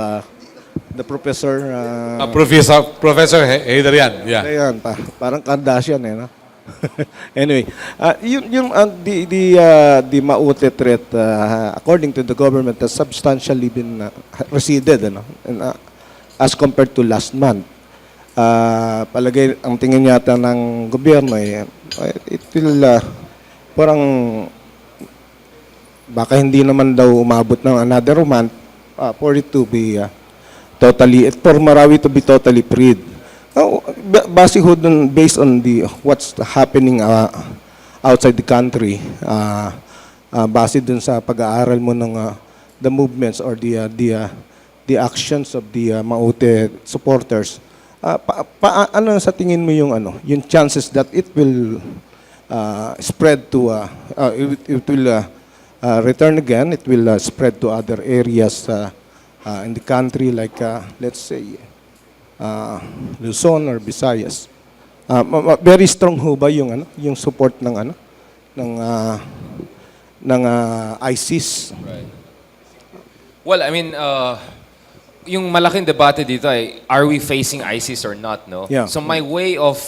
the professor. Professor Heydarian. Yeah. Ayan, parang Kardashian no? Anyway, the Maute threat, according to the government, has substantially been receded, as compared to last month. Palagay, ang tingin yata ng gobyerno, it will, parang, baka hindi naman daw umabot ng another month for it to be for Marawi to be totally freed. Based on what's happening outside the country, base dun sa pag-aaral mo ng the movements or the actions of the Maute supporters, ano sa tingin mo yung chances that it will spread to it will return again, it will spread to other areas in the country, like let's say Luzon or Visayas. Very strong ho ba yung support ng ISIS? Right. Well, I mean, yung malaking debate dito ay, are we facing ISIS or not, no? Yeah. So my way of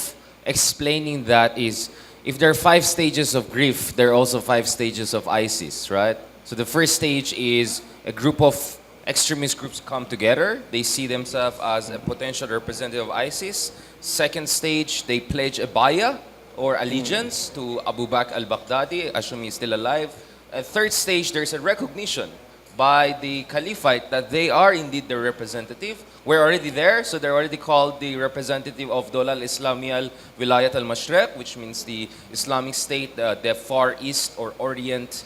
explaining that is, if there are 5 stages of grief, there are also 5 stages of ISIS, right? So the first stage is a group of extremist groups come together. They see themselves as a potential representative of ISIS. Second stage, they pledge a bayah or allegiance to Abu Bakr al-Baghdadi, assuming he's still alive. Third stage, there's a recognition by the Caliphate that they are indeed the representative. We're already there, so they're already called the representative of Dola al-Islamiyya al-Wilayat al-Mashriq, which means the Islamic State, the Far East or Orient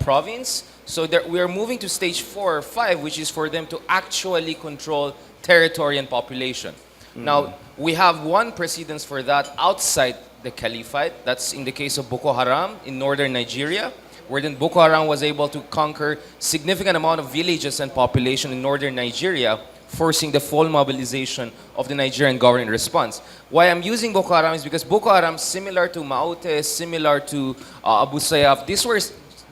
province. So we are moving to stage 4 or 5, which is for them to actually control territory and population. Now, we have one precedence for that outside the caliphate. That's in the case of Boko Haram in northern Nigeria, where then Boko Haram was able to conquer significant amount of villages and population in northern Nigeria, forcing the full mobilization of the Nigerian government response. Why I'm using Boko Haram is because Boko Haram, similar to Maute, similar to Abu Sayyaf, these were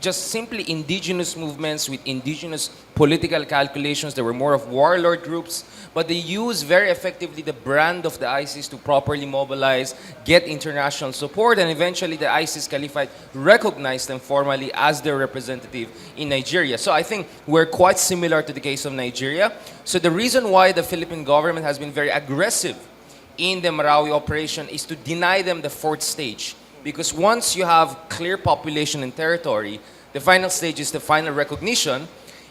just simply indigenous movements with indigenous political calculations. They were more of warlord groups, but they use very effectively the brand of the ISIS to properly mobilize, get international support, and eventually the ISIS Caliphate recognized them formally as their representative in Nigeria. So I think we're quite similar to the case of Nigeria. So the reason why the Philippine government has been very aggressive in the Marawi operation is to deny them the fourth stage. Because once you have clear population and territory, the final stage is the final recognition.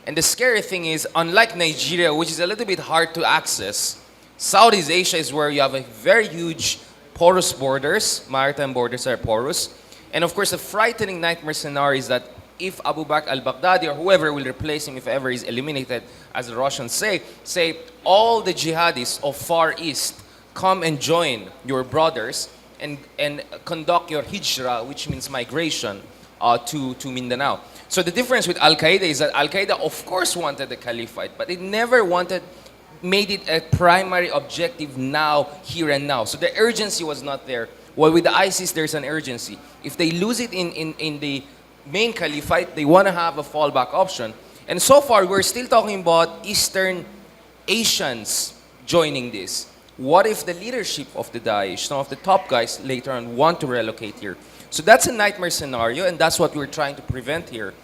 And the scary thing is, unlike Nigeria, which is a little bit hard to access, Southeast Asia is where you have a very huge porous borders, maritime borders are porous. And of course, the frightening nightmare scenario is that if Abu Bakr al-Baghdadi or whoever will replace him, if ever is eliminated, as the Russians say all the jihadis of Far East come and join your brothers and conduct your hijrah, which means migration, to Mindanao. So the difference with Al-Qaeda is that Al-Qaeda, of course, wanted the caliphate, but it never made it a primary objective now, here and now. So the urgency was not there. While with the ISIS, there's an urgency. If they lose it in the main caliphate, they want to have a fallback option. And so far, we're still talking about Eastern Asians joining this. What if the leadership of the Daesh, some of the top guys later on, want to relocate here? So that's a nightmare scenario, and that's what we're trying to prevent here.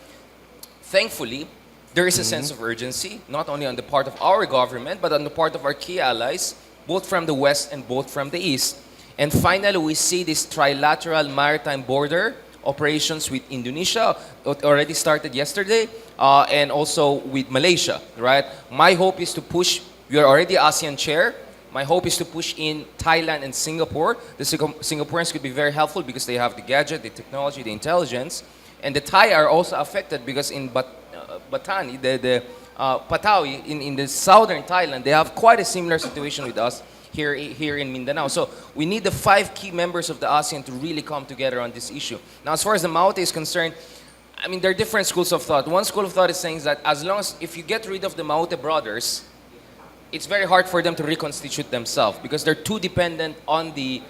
Thankfully, there is a sense of urgency, not only on the part of our government, but on the part of our key allies, both from the West and both from the East. And finally, we see this trilateral maritime border operations with Indonesia. It already started yesterday, and also with Malaysia, right? My hope is to push, we are already ASEAN chair. My hope is to push in Thailand and Singapore. The Singaporeans could be very helpful because they have the gadget, the technology, the intelligence. And the Thai are also affected because in Batani, Patawi, in the southern Thailand, they have quite a similar situation with us here in Mindanao. So we need the 5 key members of the ASEAN to really come together on this issue. Now, as far as the Maute is concerned, I mean, there are different schools of thought. One school of thought is saying that as long as, if you get rid of the Maute brothers, it's very hard for them to reconstitute themselves because they're too dependent on the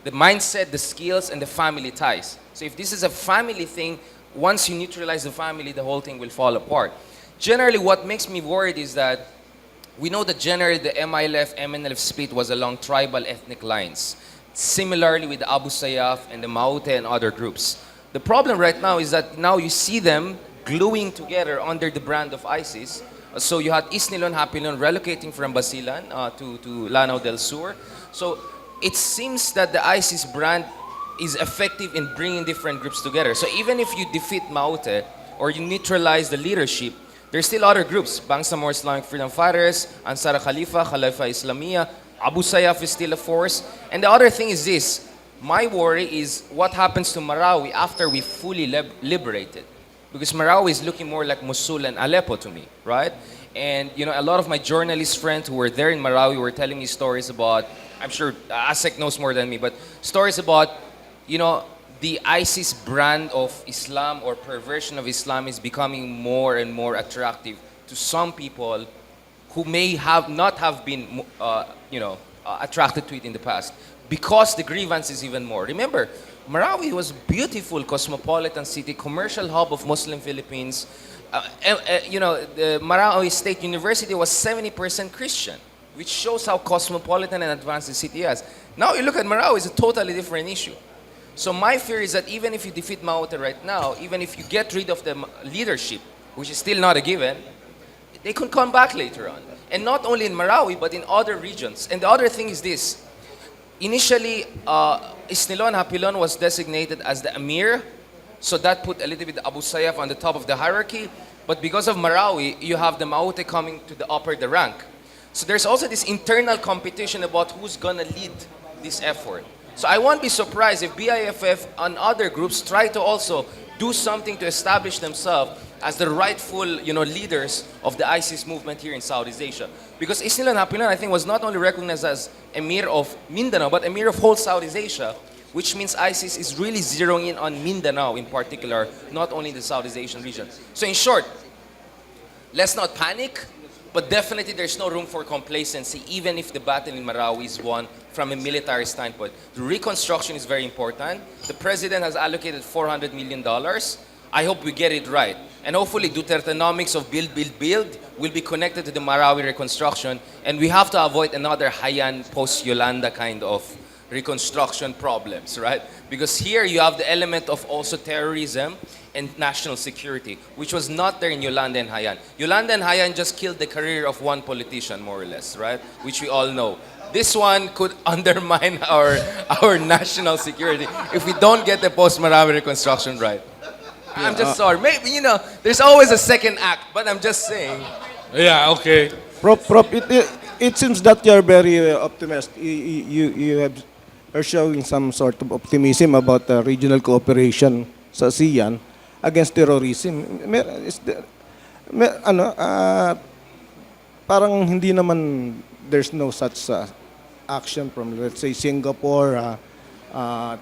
mindset, the skills, and the family ties. So if this is a family thing, once you neutralize the family, the whole thing will fall apart. Generally, what makes me worried is that we know that generally the MILF, MNLF split was along tribal ethnic lines. Similarly with the Abu Sayyaf and the Maute and other groups. The problem right now is that now you see them gluing together under the brand of ISIS. So you had East Nilon, Hapilon relocating from Basilan to Lanao del Sur. So it seems that the ISIS brand is effective in bringing different groups together. So even if you defeat Maute or you neutralize the leadership, there's still other groups. Bangsamoro Islamic Freedom Fighters, Ansar Khalifa, Khalifa Islamiyah, Abu Sayyaf is still a force. And the other thing is this. My worry is what happens to Marawi after we fully liberated. Because Marawi is looking more like Mosul and Aleppo to me, right? And you know, a lot of my journalist friends who were there in Marawi were telling me stories about, I'm sure Asek knows more than me, but stories about, you know, the ISIS brand of Islam or perversion of Islam is becoming more and more attractive to some people who may not have been, attracted to it in the past. Because the grievance is even more. Remember, Marawi was a beautiful cosmopolitan city, commercial hub of Muslim Philippines. The Marawi State University was 70% Christian, which shows how cosmopolitan and advanced the city is. Now you look at Marawi, it's a totally different issue. So my fear is that even if you defeat Maute right now, even if you get rid of the leadershist, which is still not a given, they could come back later on. And not only in Marawi, but in other regions. And the other thing is this. Initially, Isnilon Hapilon was designated as the Amir, so that put a little bit Abu Sayyaf on the top of the hierarchy. But because of Marawi, you have the Maute coming to the rank. So there's also this internal competition about who's gonna lead this effort. So I won't be surprised if BIFF and other groups try to also do something to establish themselves as the rightful, leaders of the ISIS movement here in Southeast Asia. Because Isnilon Hapilon, I think, was not only recognized as Emir of Mindanao, but Emir of whole Southeast Asia, which means ISIS is really zeroing in on Mindanao in particular, not only the Southeast Asian region. So in short, let's not panic, but definitely there's no room for complacency, even if the battle in Marawi is won from a military standpoint. The reconstruction is very important. The president has allocated $400 million. I hope we get it right. And hopefully Dutertenomics of build, build, build will be connected to the Marawi reconstruction. And we have to avoid another Hayan post-Yolanda kind of reconstruction problems, right? Because here you have the element of also terrorism and national security, which was not there in Yolanda and Hayan. Yolanda and Hayan just killed the career of one politician, more or less, right? Which we all know. This one could undermine our national security if we don't get the post-Marawi reconstruction right. I'm just sorry. Maybe, there's always a second act, but I'm just saying. Yeah, okay. Prof, it seems that you're very optimistic. Are showing some sort of optimism about regional cooperation sa ASEAN against terrorism. Parang hindi naman there's no such action from, let's say, Singapore,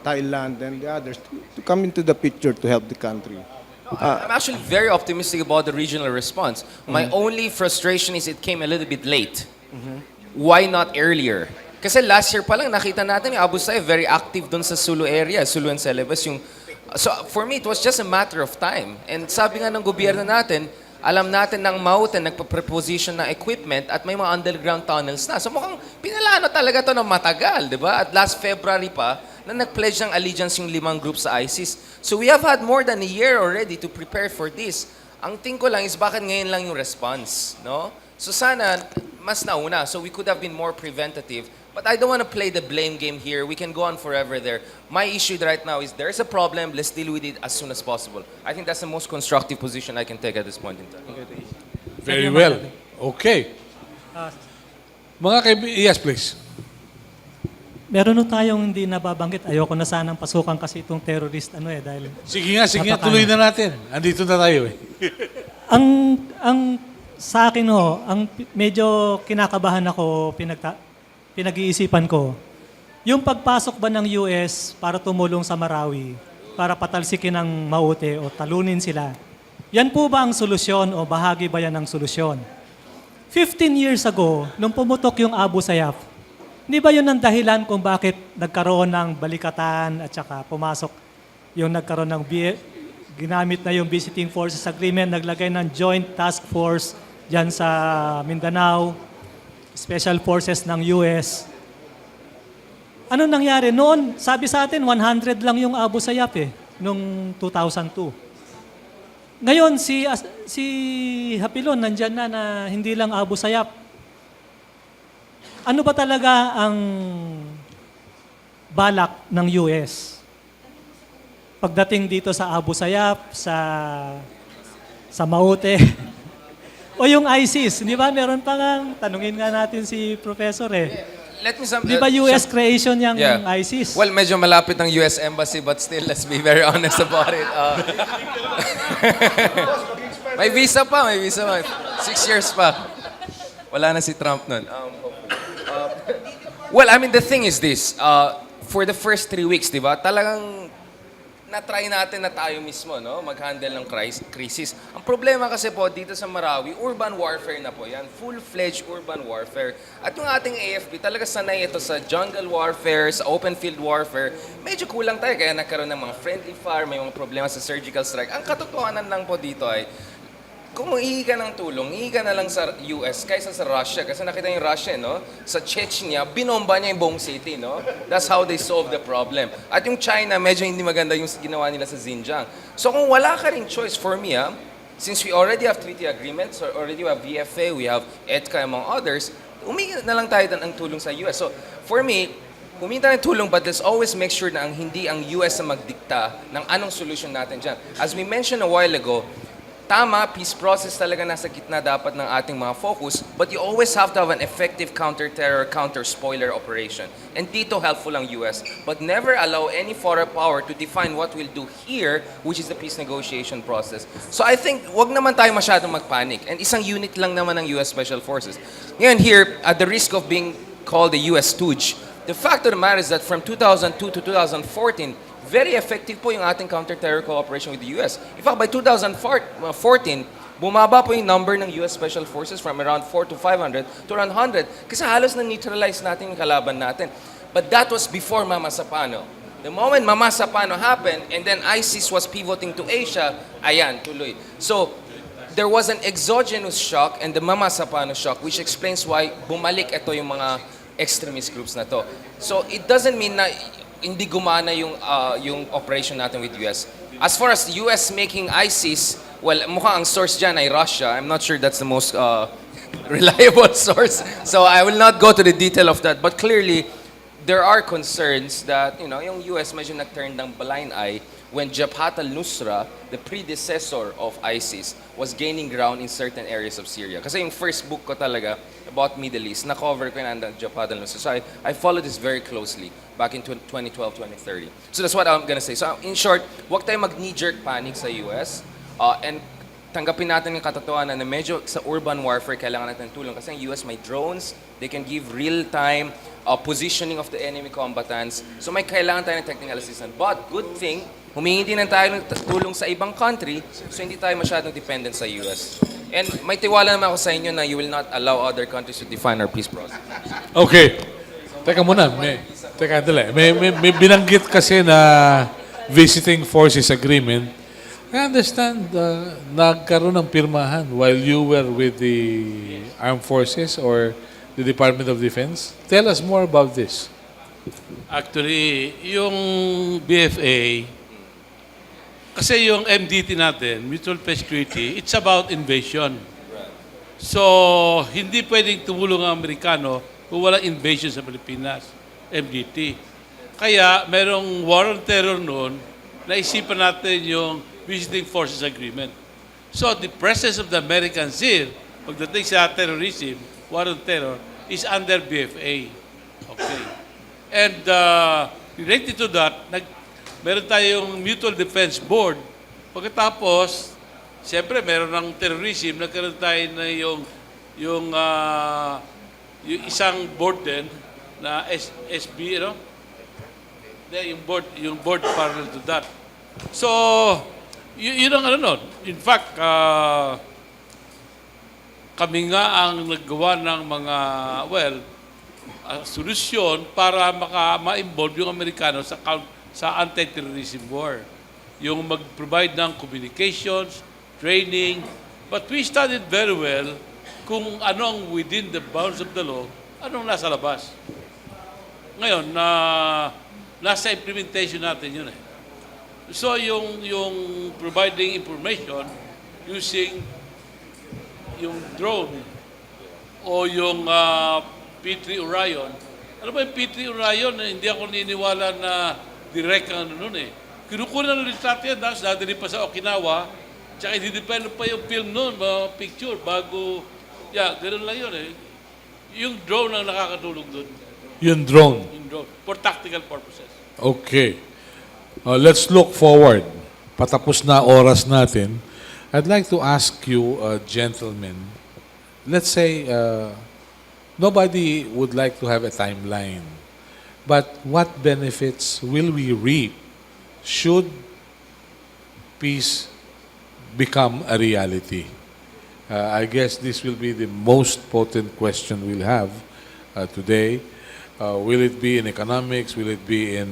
Thailand, and the others to come into the picture to help the country. I'm actually very optimistic about the regional response. My only frustration is it came a little bit late. Why not earlier? Kasi last year pa lang nakita natin yung Abu Sayyaf very active dun sa Sulu area, Sulu and Celebes. So for me, it was just a matter of time. And sabi nga ng gobyerno natin, alam natin ng Mauten nagpa-preposition ng equipment at may mga underground tunnels na. So mukhang pinalano talaga to ng matagal, di ba? At last February pa, na nag-pledge ng allegiance yung 5 groups sa ISIS. So we have had more than a year already to prepare for this. Ang tingin ko lang is bakit ngayon lang yung response, no? So sana, mas nauna. So we could have been more preventative. But I don't want to play the blame game here. We can go on forever there. My issue right now is there's a problem. Let's deal with it as soon as possible. I think that's the most constructive position I can take at this point in time. Very well. Okay. Mga yes, please. Meron no tayong hindi nababanggit. Ayoko na sanang pasukan kasi itong terrorist dahil Sige nga, tuloy na natin. Andito na tayo eh. ang sa akin ang medyo kinakabahan ako, pinag-iisipan ko, yung pagpasok ba ng US para tumulong sa Marawi, para patalsikin ang Maute o talunin sila, yan po ba ang solusyon o bahagi ba yan ng solusyon? 15 years ago, nung pumutok yung Abu Sayyaf, hindi ba yun ang dahilan kung bakit nagkaroon ng balikatan at saka pumasok yung nagkaroon ng ginamit na yung Visiting Forces Agreement, naglagay ng Joint Task Force dyan sa Mindanao, Special Forces ng US. Ano nangyari? Noon, sabi sa atin, 100 lang yung Abu Sayyaf noong 2002. Ngayon, si Hapilon, nandyan na hindi lang Abu Sayyaf. Ano ba talaga ang balak ng US? Pagdating dito sa Abu Sayyaf, sa Maute, o yung ISIS, di ba? Meron pa nga, tanungin nga natin si Professor Let me Di ba US creation yung ISIS? Well, medyo malapit ang US Embassy, but still, let's be very honest about it. May visa pa. 6 years pa. Wala na si Trump nun. Well, I mean, the thing is this. For the first 3 weeks, di ba, talagang na-try natin na tayo mismo, no? Mag-handle ng crisis. Ang problema kasi po dito sa Marawi, urban warfare na po yan. Full-fledged urban warfare. At yung ating AFP, talaga sanay ito sa jungle warfare, sa open field warfare. Medyo kulang tayo, kaya nagkaroon ng mga friendly fire, may mga problema sa surgical strike. Ang katotohanan lang po dito ay, kung hihingi ka ng tulong, hihingi ka na lang sa US kaysa sa Russia. Kasi nakita yung Russia, no? Sa Chechnya, binomba niya yung buong city, no? That's how they solve the problem. At yung China, medyo hindi maganda yung ginawa nila sa Xinjiang. So kung wala ka rin choice for me, since we already have treaty agreements, or already we have VFA, we have EDCA among others, humingi na lang tayo ng tulong sa US. So for me, humingi tayo ng tulong, but let's always make sure na hindi ang US na magdikta ng anong solution natin dyan. As we mentioned a while ago, tama, peace process talaga nasa gitna dapat ng ating mga focus, but you always have to have an effective counter-terror, counter-spoiler operation. And dito helpful ang US, but never allow any foreign power to define what we'll do here, which is the peace negotiation process. So I think, wag naman tayo masyadong magpanic. And isang unit lang naman ng US Special Forces. Ngayon here, at the risk of being called the US stooge, the fact of the matter is that from 2002 to 2014, very effective po yung ating counter-terror cooperation with the US. In fact, by 2014, bumaba po yung number ng US Special Forces from around 4 to 500 to around 100 kasi halos na-neutralize natin yung kalaban natin. But that was before Mama Sapano. The moment Mama Sapano happened and then ISIS was pivoting to Asia, ayan, tuloy. So, there was an exogenous shock and the Mama Sapano shock which explains why bumalik ito yung mga extremist groups na to. So, it doesn't mean na hindi gumana yung operation natin with US. As far as the US making ISIS, well, mukhang ang source dyan ay Russia. I'm not sure that's the most reliable source. So I will not go to the detail of that. But clearly, there are concerns that, yung US medyo nag-turn ng blind eye when Jabhat al-Nusra, the predecessor of ISIS, was gaining ground in certain areas of Syria. Kasi yung first book ko talaga about Middle East, na-cover ko yung Jabhat al-Nusra. So I followed this very closely back in 2012, 2013. So that's what I'm gonna say. So in short, huwag tayo mag-knee-jerk panic sa US. And tanggapin natin yung katotohanan na medyo sa urban warfare kailangan natin ng tulong. Kasi ang US may drones, they can give real-time positioning of the enemy combatants. So may kailangan tayo ng technical assistance. But good thing, humingi din tayo ng tulong sa ibang country so hindi tayo masyadong dependent sa US. And may tiwala naman ako sa inyo na you will not allow other countries to define our peace process. Okay. Teka muna. May binanggit kasi na visiting forces agreement. I understand nagkaroon ng pirmahan while you were with the armed forces or the Department of Defense. Tell us more about this. Actually, yung BFA, kasi yung MDT natin, Mutual Peace Treaty, it's about invasion. So, hindi pwedeng tumulong ang Amerikano kung walang invasion sa Pilipinas, MDT. Kaya, merong war on terror noon, naisipan natin yung Visiting Forces Agreement. So, the presence of the Americans here, pagdating sa terrorism, war on terror, is under BFA. Okay. And related to that, meron tayong Mutual Defense Board. Pagkatapos, siyempre, meron ng terrorism, nagkaroon tayo na yung isang board din na SB, yung board parallel to that. So, yun ang nun. In fact, kami nga ang naggawa ng mga, solusyon para ma-involve yung Amerikano sa anti-terrorism war. Yung mag-provide ng communications, training, but we studied very well kung anong within the bounds of the law, anong nasa labas. Ngayon, nasa implementation natin yun eh. So, yung providing information using yung drone o yung P3 Orion. Ano ba yung P3 Orion? Hindi ako niniwala na direct ang ano nun eh. Kinukunan ng litrato yan, tapos dadali pa sa Okinawa, tsaka i-depend pa yung film nun, mga picture, bago, ganun lang yun eh. Yung drone ang nakakatulong dun. Yung drone? Yung drone, for tactical purposes. Okay. Let's look forward. Patapos na oras natin. I'd like to ask you, gentlemen, let's say, nobody would like to have a timeline. But what benefits will we reap should peace become a reality? I guess this will be the most potent question we'll have today. Will it be in economics? Will it be in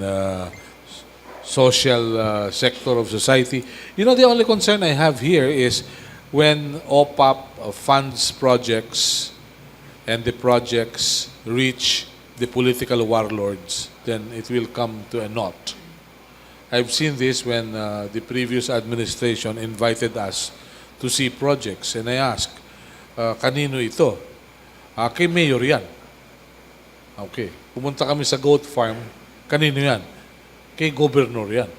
social sector of society? You know, the only concern I have here is when OPAPP funds projects and the projects reach the political warlords, then it will come to a naught. I've seen this when the previous administration invited us to see projects, and I asked, kanino ito? Kay Mayor yan. Okay. Pumunta kami sa goat farm, kanino yan? Kay Governor yan.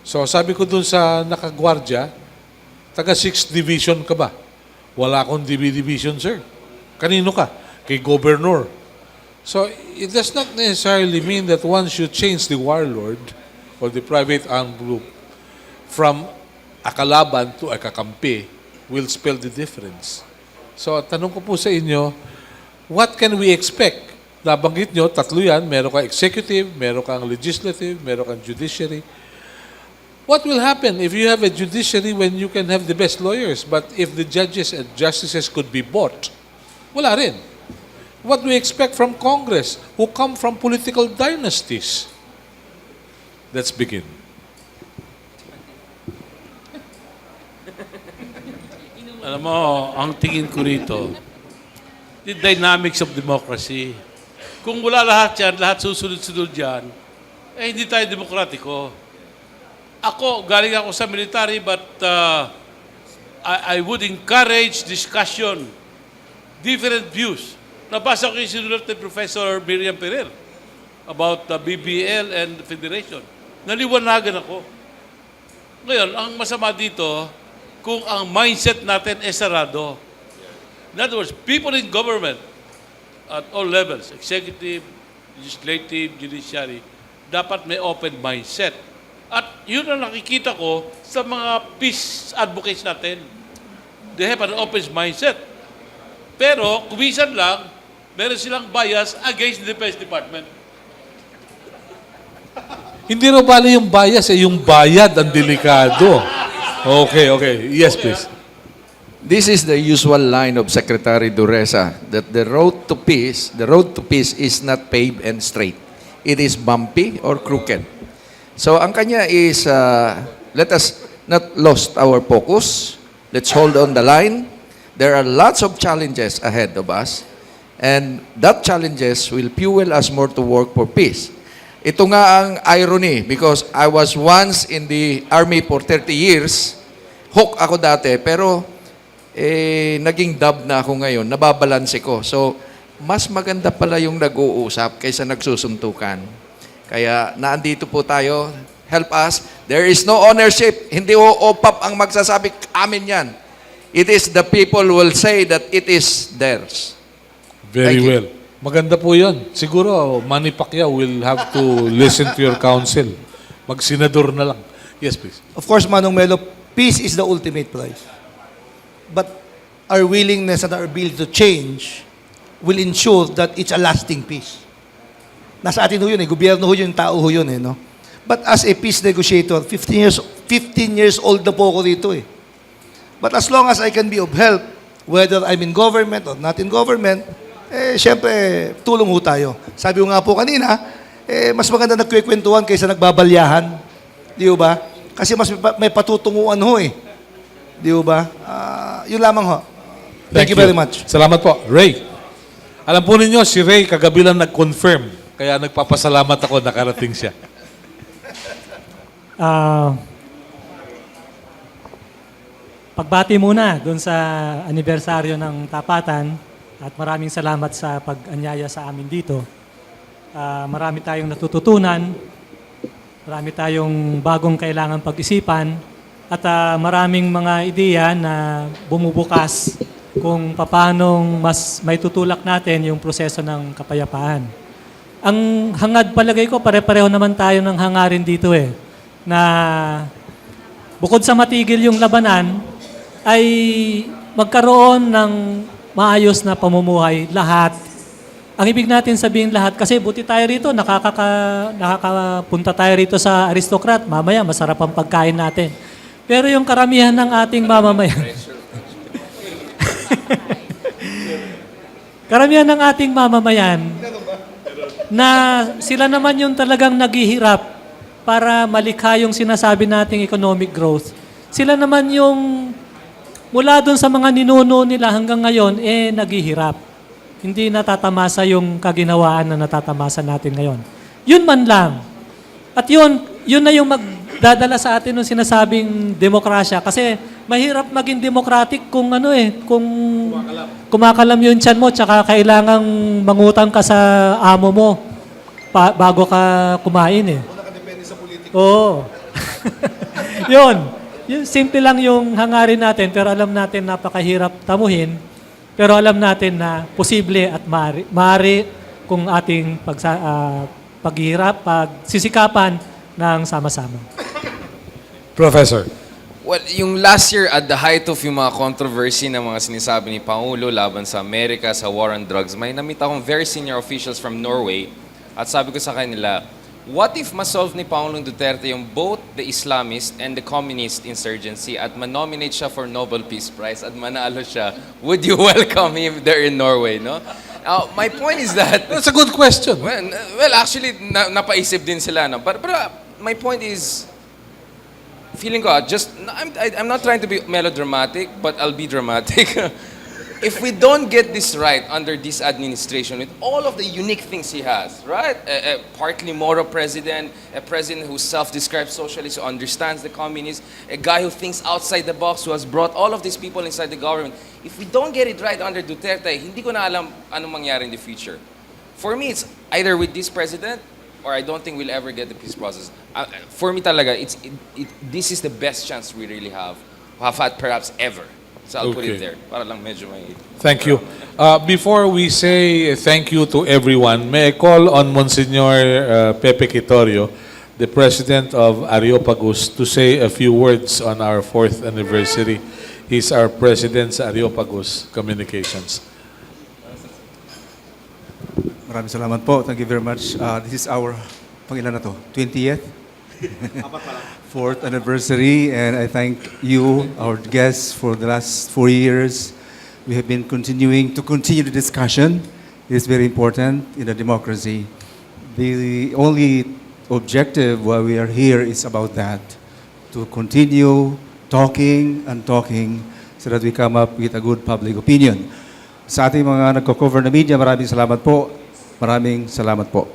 So sabi ko dun sa nakagwardya, taga 6th Division ka ba? Wala akong DB Division, sir. Kanino ka? Kay Governor. So, it does not necessarily mean that one should change the warlord or the private armed group from a kalaban to a kakampi will spell the difference. So, tanong ko po sa inyo, what can we expect nabanggit nyo, tatlo yan. Meron kang executive, meron kang legislative, meron kang judiciary. What will happen if you have a judiciary when you can have the best lawyers, but if the judges and justices could be bought? Wala rin. What do we expect from Congress, who come from political dynasties? Let's begin. Alam mo, ang tingin ko rito, the dynamics of democracy. Kung wala lahat yan, lahat susunod-sunod yan, eh hindi tayo demokratiko. Ako, galing ako sa military, but I would encourage discussion, different views. Nabasa ko yung sinulat ni Professor Miriam Pereira about the BBL and the Federation. Naliwanagan ako. Ngayon, ang masama dito, kung ang mindset natin ay sarado. In other words, people in government at all levels, executive, legislative, judiciary, dapat may open mindset. At yun ang nakikita ko sa mga peace advocates natin. They have an open mindset. Pero, kumisan lang, meron silang bias against the Defense Department. Hindi raw bali yung bias, yung bayad ang delikado. Okay. Yes, please. This is the usual line of Secretary Duresa, that the road to peace is not paved and straight. It is bumpy or crooked. So ang kanya is, let us not lost our focus. Let's hold on the line. There are lots of challenges ahead of us, and that challenges will fuel us more to work for peace. Ito nga ang irony, because I was once in the army for 30 years. Hook ako dati, pero naging dub na ako ngayon, nababalanse ko. So, mas maganda pala yung nag-uusap kaysa nagsusuntukan. Kaya, naandito po tayo. Help us. There is no ownership. Hindi OPAPP ang magsasabi, amin yan. It is the people who will say that it is theirs. Very Thank you. well. Maganda po yun. Siguro, Manny Pacquiao will have to listen to your counsel. Magsenador na lang. Yes, please. Of course, Manong Melo, peace is the ultimate prize. But our willingness and our ability to change will ensure that it's a lasting peace. Nasa atin ho yun gobyerno ho yun, tao ho yun no? But as a peace negotiator, 15 years old na po ako dito But as long as I can be of help, whether I'm in government or not in government, syempre, tulong ho tayo. Sabi ko nga po kanina, mas maganda nagkwekwentuhan kaysa nagbabalyahan. Di ba? Kasi mas may patutunguan ho Di ba? Yun lamang ho. Thank you very much. Salamat po. Ray. Alam po ninyo, si Ray kagabi lang nag-confirm. Kaya nagpapasalamat ako nakarating siya. Pagbati muna doon sa anibersaryo ng Tapatan at maraming salamat sa pag-anyaya sa amin dito. Marami tayong natututunan, marami tayong bagong kailangan pag-isipan at maraming mga ideya na bumubukas kung paano mas may tutulak natin yung proseso ng kapayapaan. Ang hangad palagay ko, pare-pareho naman tayo ng hangarin dito na bukod sa matigil yung labanan, ay magkaroon ng maayos na pamumuhay lahat. Ang ibig natin sabihin lahat, kasi buti tayo rito, nakakapunta tayo rito sa Aristocrat, mamaya masarap ang pagkain natin. Pero yung karamihan ng ating mamamayan, karamihan ng ating mamamayan, na sila naman yung talagang naghihirap para malikha yung sinasabi nating economic growth. Sila naman yung mula dun sa mga ninuno nila hanggang ngayon, naghihirap. Hindi natatamasa yung kaginawaan na natatamasa natin ngayon. Yun man lang. At yun na yung magdadala sa atin ng sinasabing demokrasya. Kasi mahirap maging democratic kung kung kumakalam yung tiyan mo, tsaka kailangang mangutang ka sa amo mo bago ka kumain Nakadepende sa politika. Oo. Yun. Simple lang yung hangarin natin, pero alam natin napakahirap tamuhin. Pero alam natin na posible at maaari kung ating pagsisikapan ng sama-sama. Professor. Well, yung last year, at the height of yung mga controversy na mga sinasabi ni Pangulo laban sa Amerika, sa war on drugs, may namit akong very senior officials from Norway at sabi ko sa kanila, what if masolve ni Pangulong Duterte yung both the Islamist and the communist insurgency at manominate siya for Nobel Peace Prize at manalo siya? Would you welcome him there in Norway, no? Now, my point is that... That's a good question. Well, actually, napaisip din sila, no? But my point is, feeling ko, I'm not trying to be melodramatic, but I'll be dramatic. If we don't get this right under this administration, with all of the unique things he has, right? A partly moral president, a president who self-describes socialist, who understands the communists, a guy who thinks outside the box, who has brought all of these people inside the government. If we don't get it right under Duterte, hindi ko na alam anong mangyari in the future. For me, it's either with this president, or I don't think we'll ever get the peace process. For me talaga, this is the best chance we really have had perhaps ever. So I'll put it there. Para lang medyo may... Thank you. Before we say thank you to everyone, may I call on Monsignor Pepe Quitorio, the President of Areopagus, to say a few words on our 4th anniversary. He's our President sa Areopagus Communications. Maraming salamat po. Thank you very much. This is our, pangilan na to? 20th? 4th anniversary, and I thank you, our guests, for the last 4 years. We have been continue the discussion. It is very important in a democracy. The only objective why we are here is about that, to continue talking and talking so that we come up with a good public opinion. Sa ating mga nagko-cover na media, maraming salamat po. Maraming salamat po.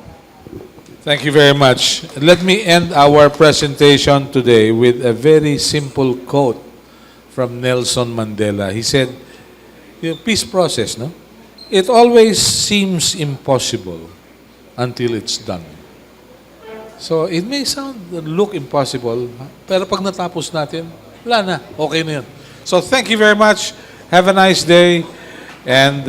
Thank you very much. Let me end our presentation today with a very simple quote from Nelson Mandela. He said, the peace process, no? It always seems impossible until it's done. So it may look impossible, pero pag natapos natin, wala na, okay na yun. So thank you very much. Have a nice day. And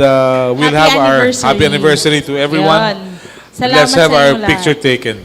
we'll have our happy anniversary to everyone. Salamat Let's have sa our inyo picture lahat. taken.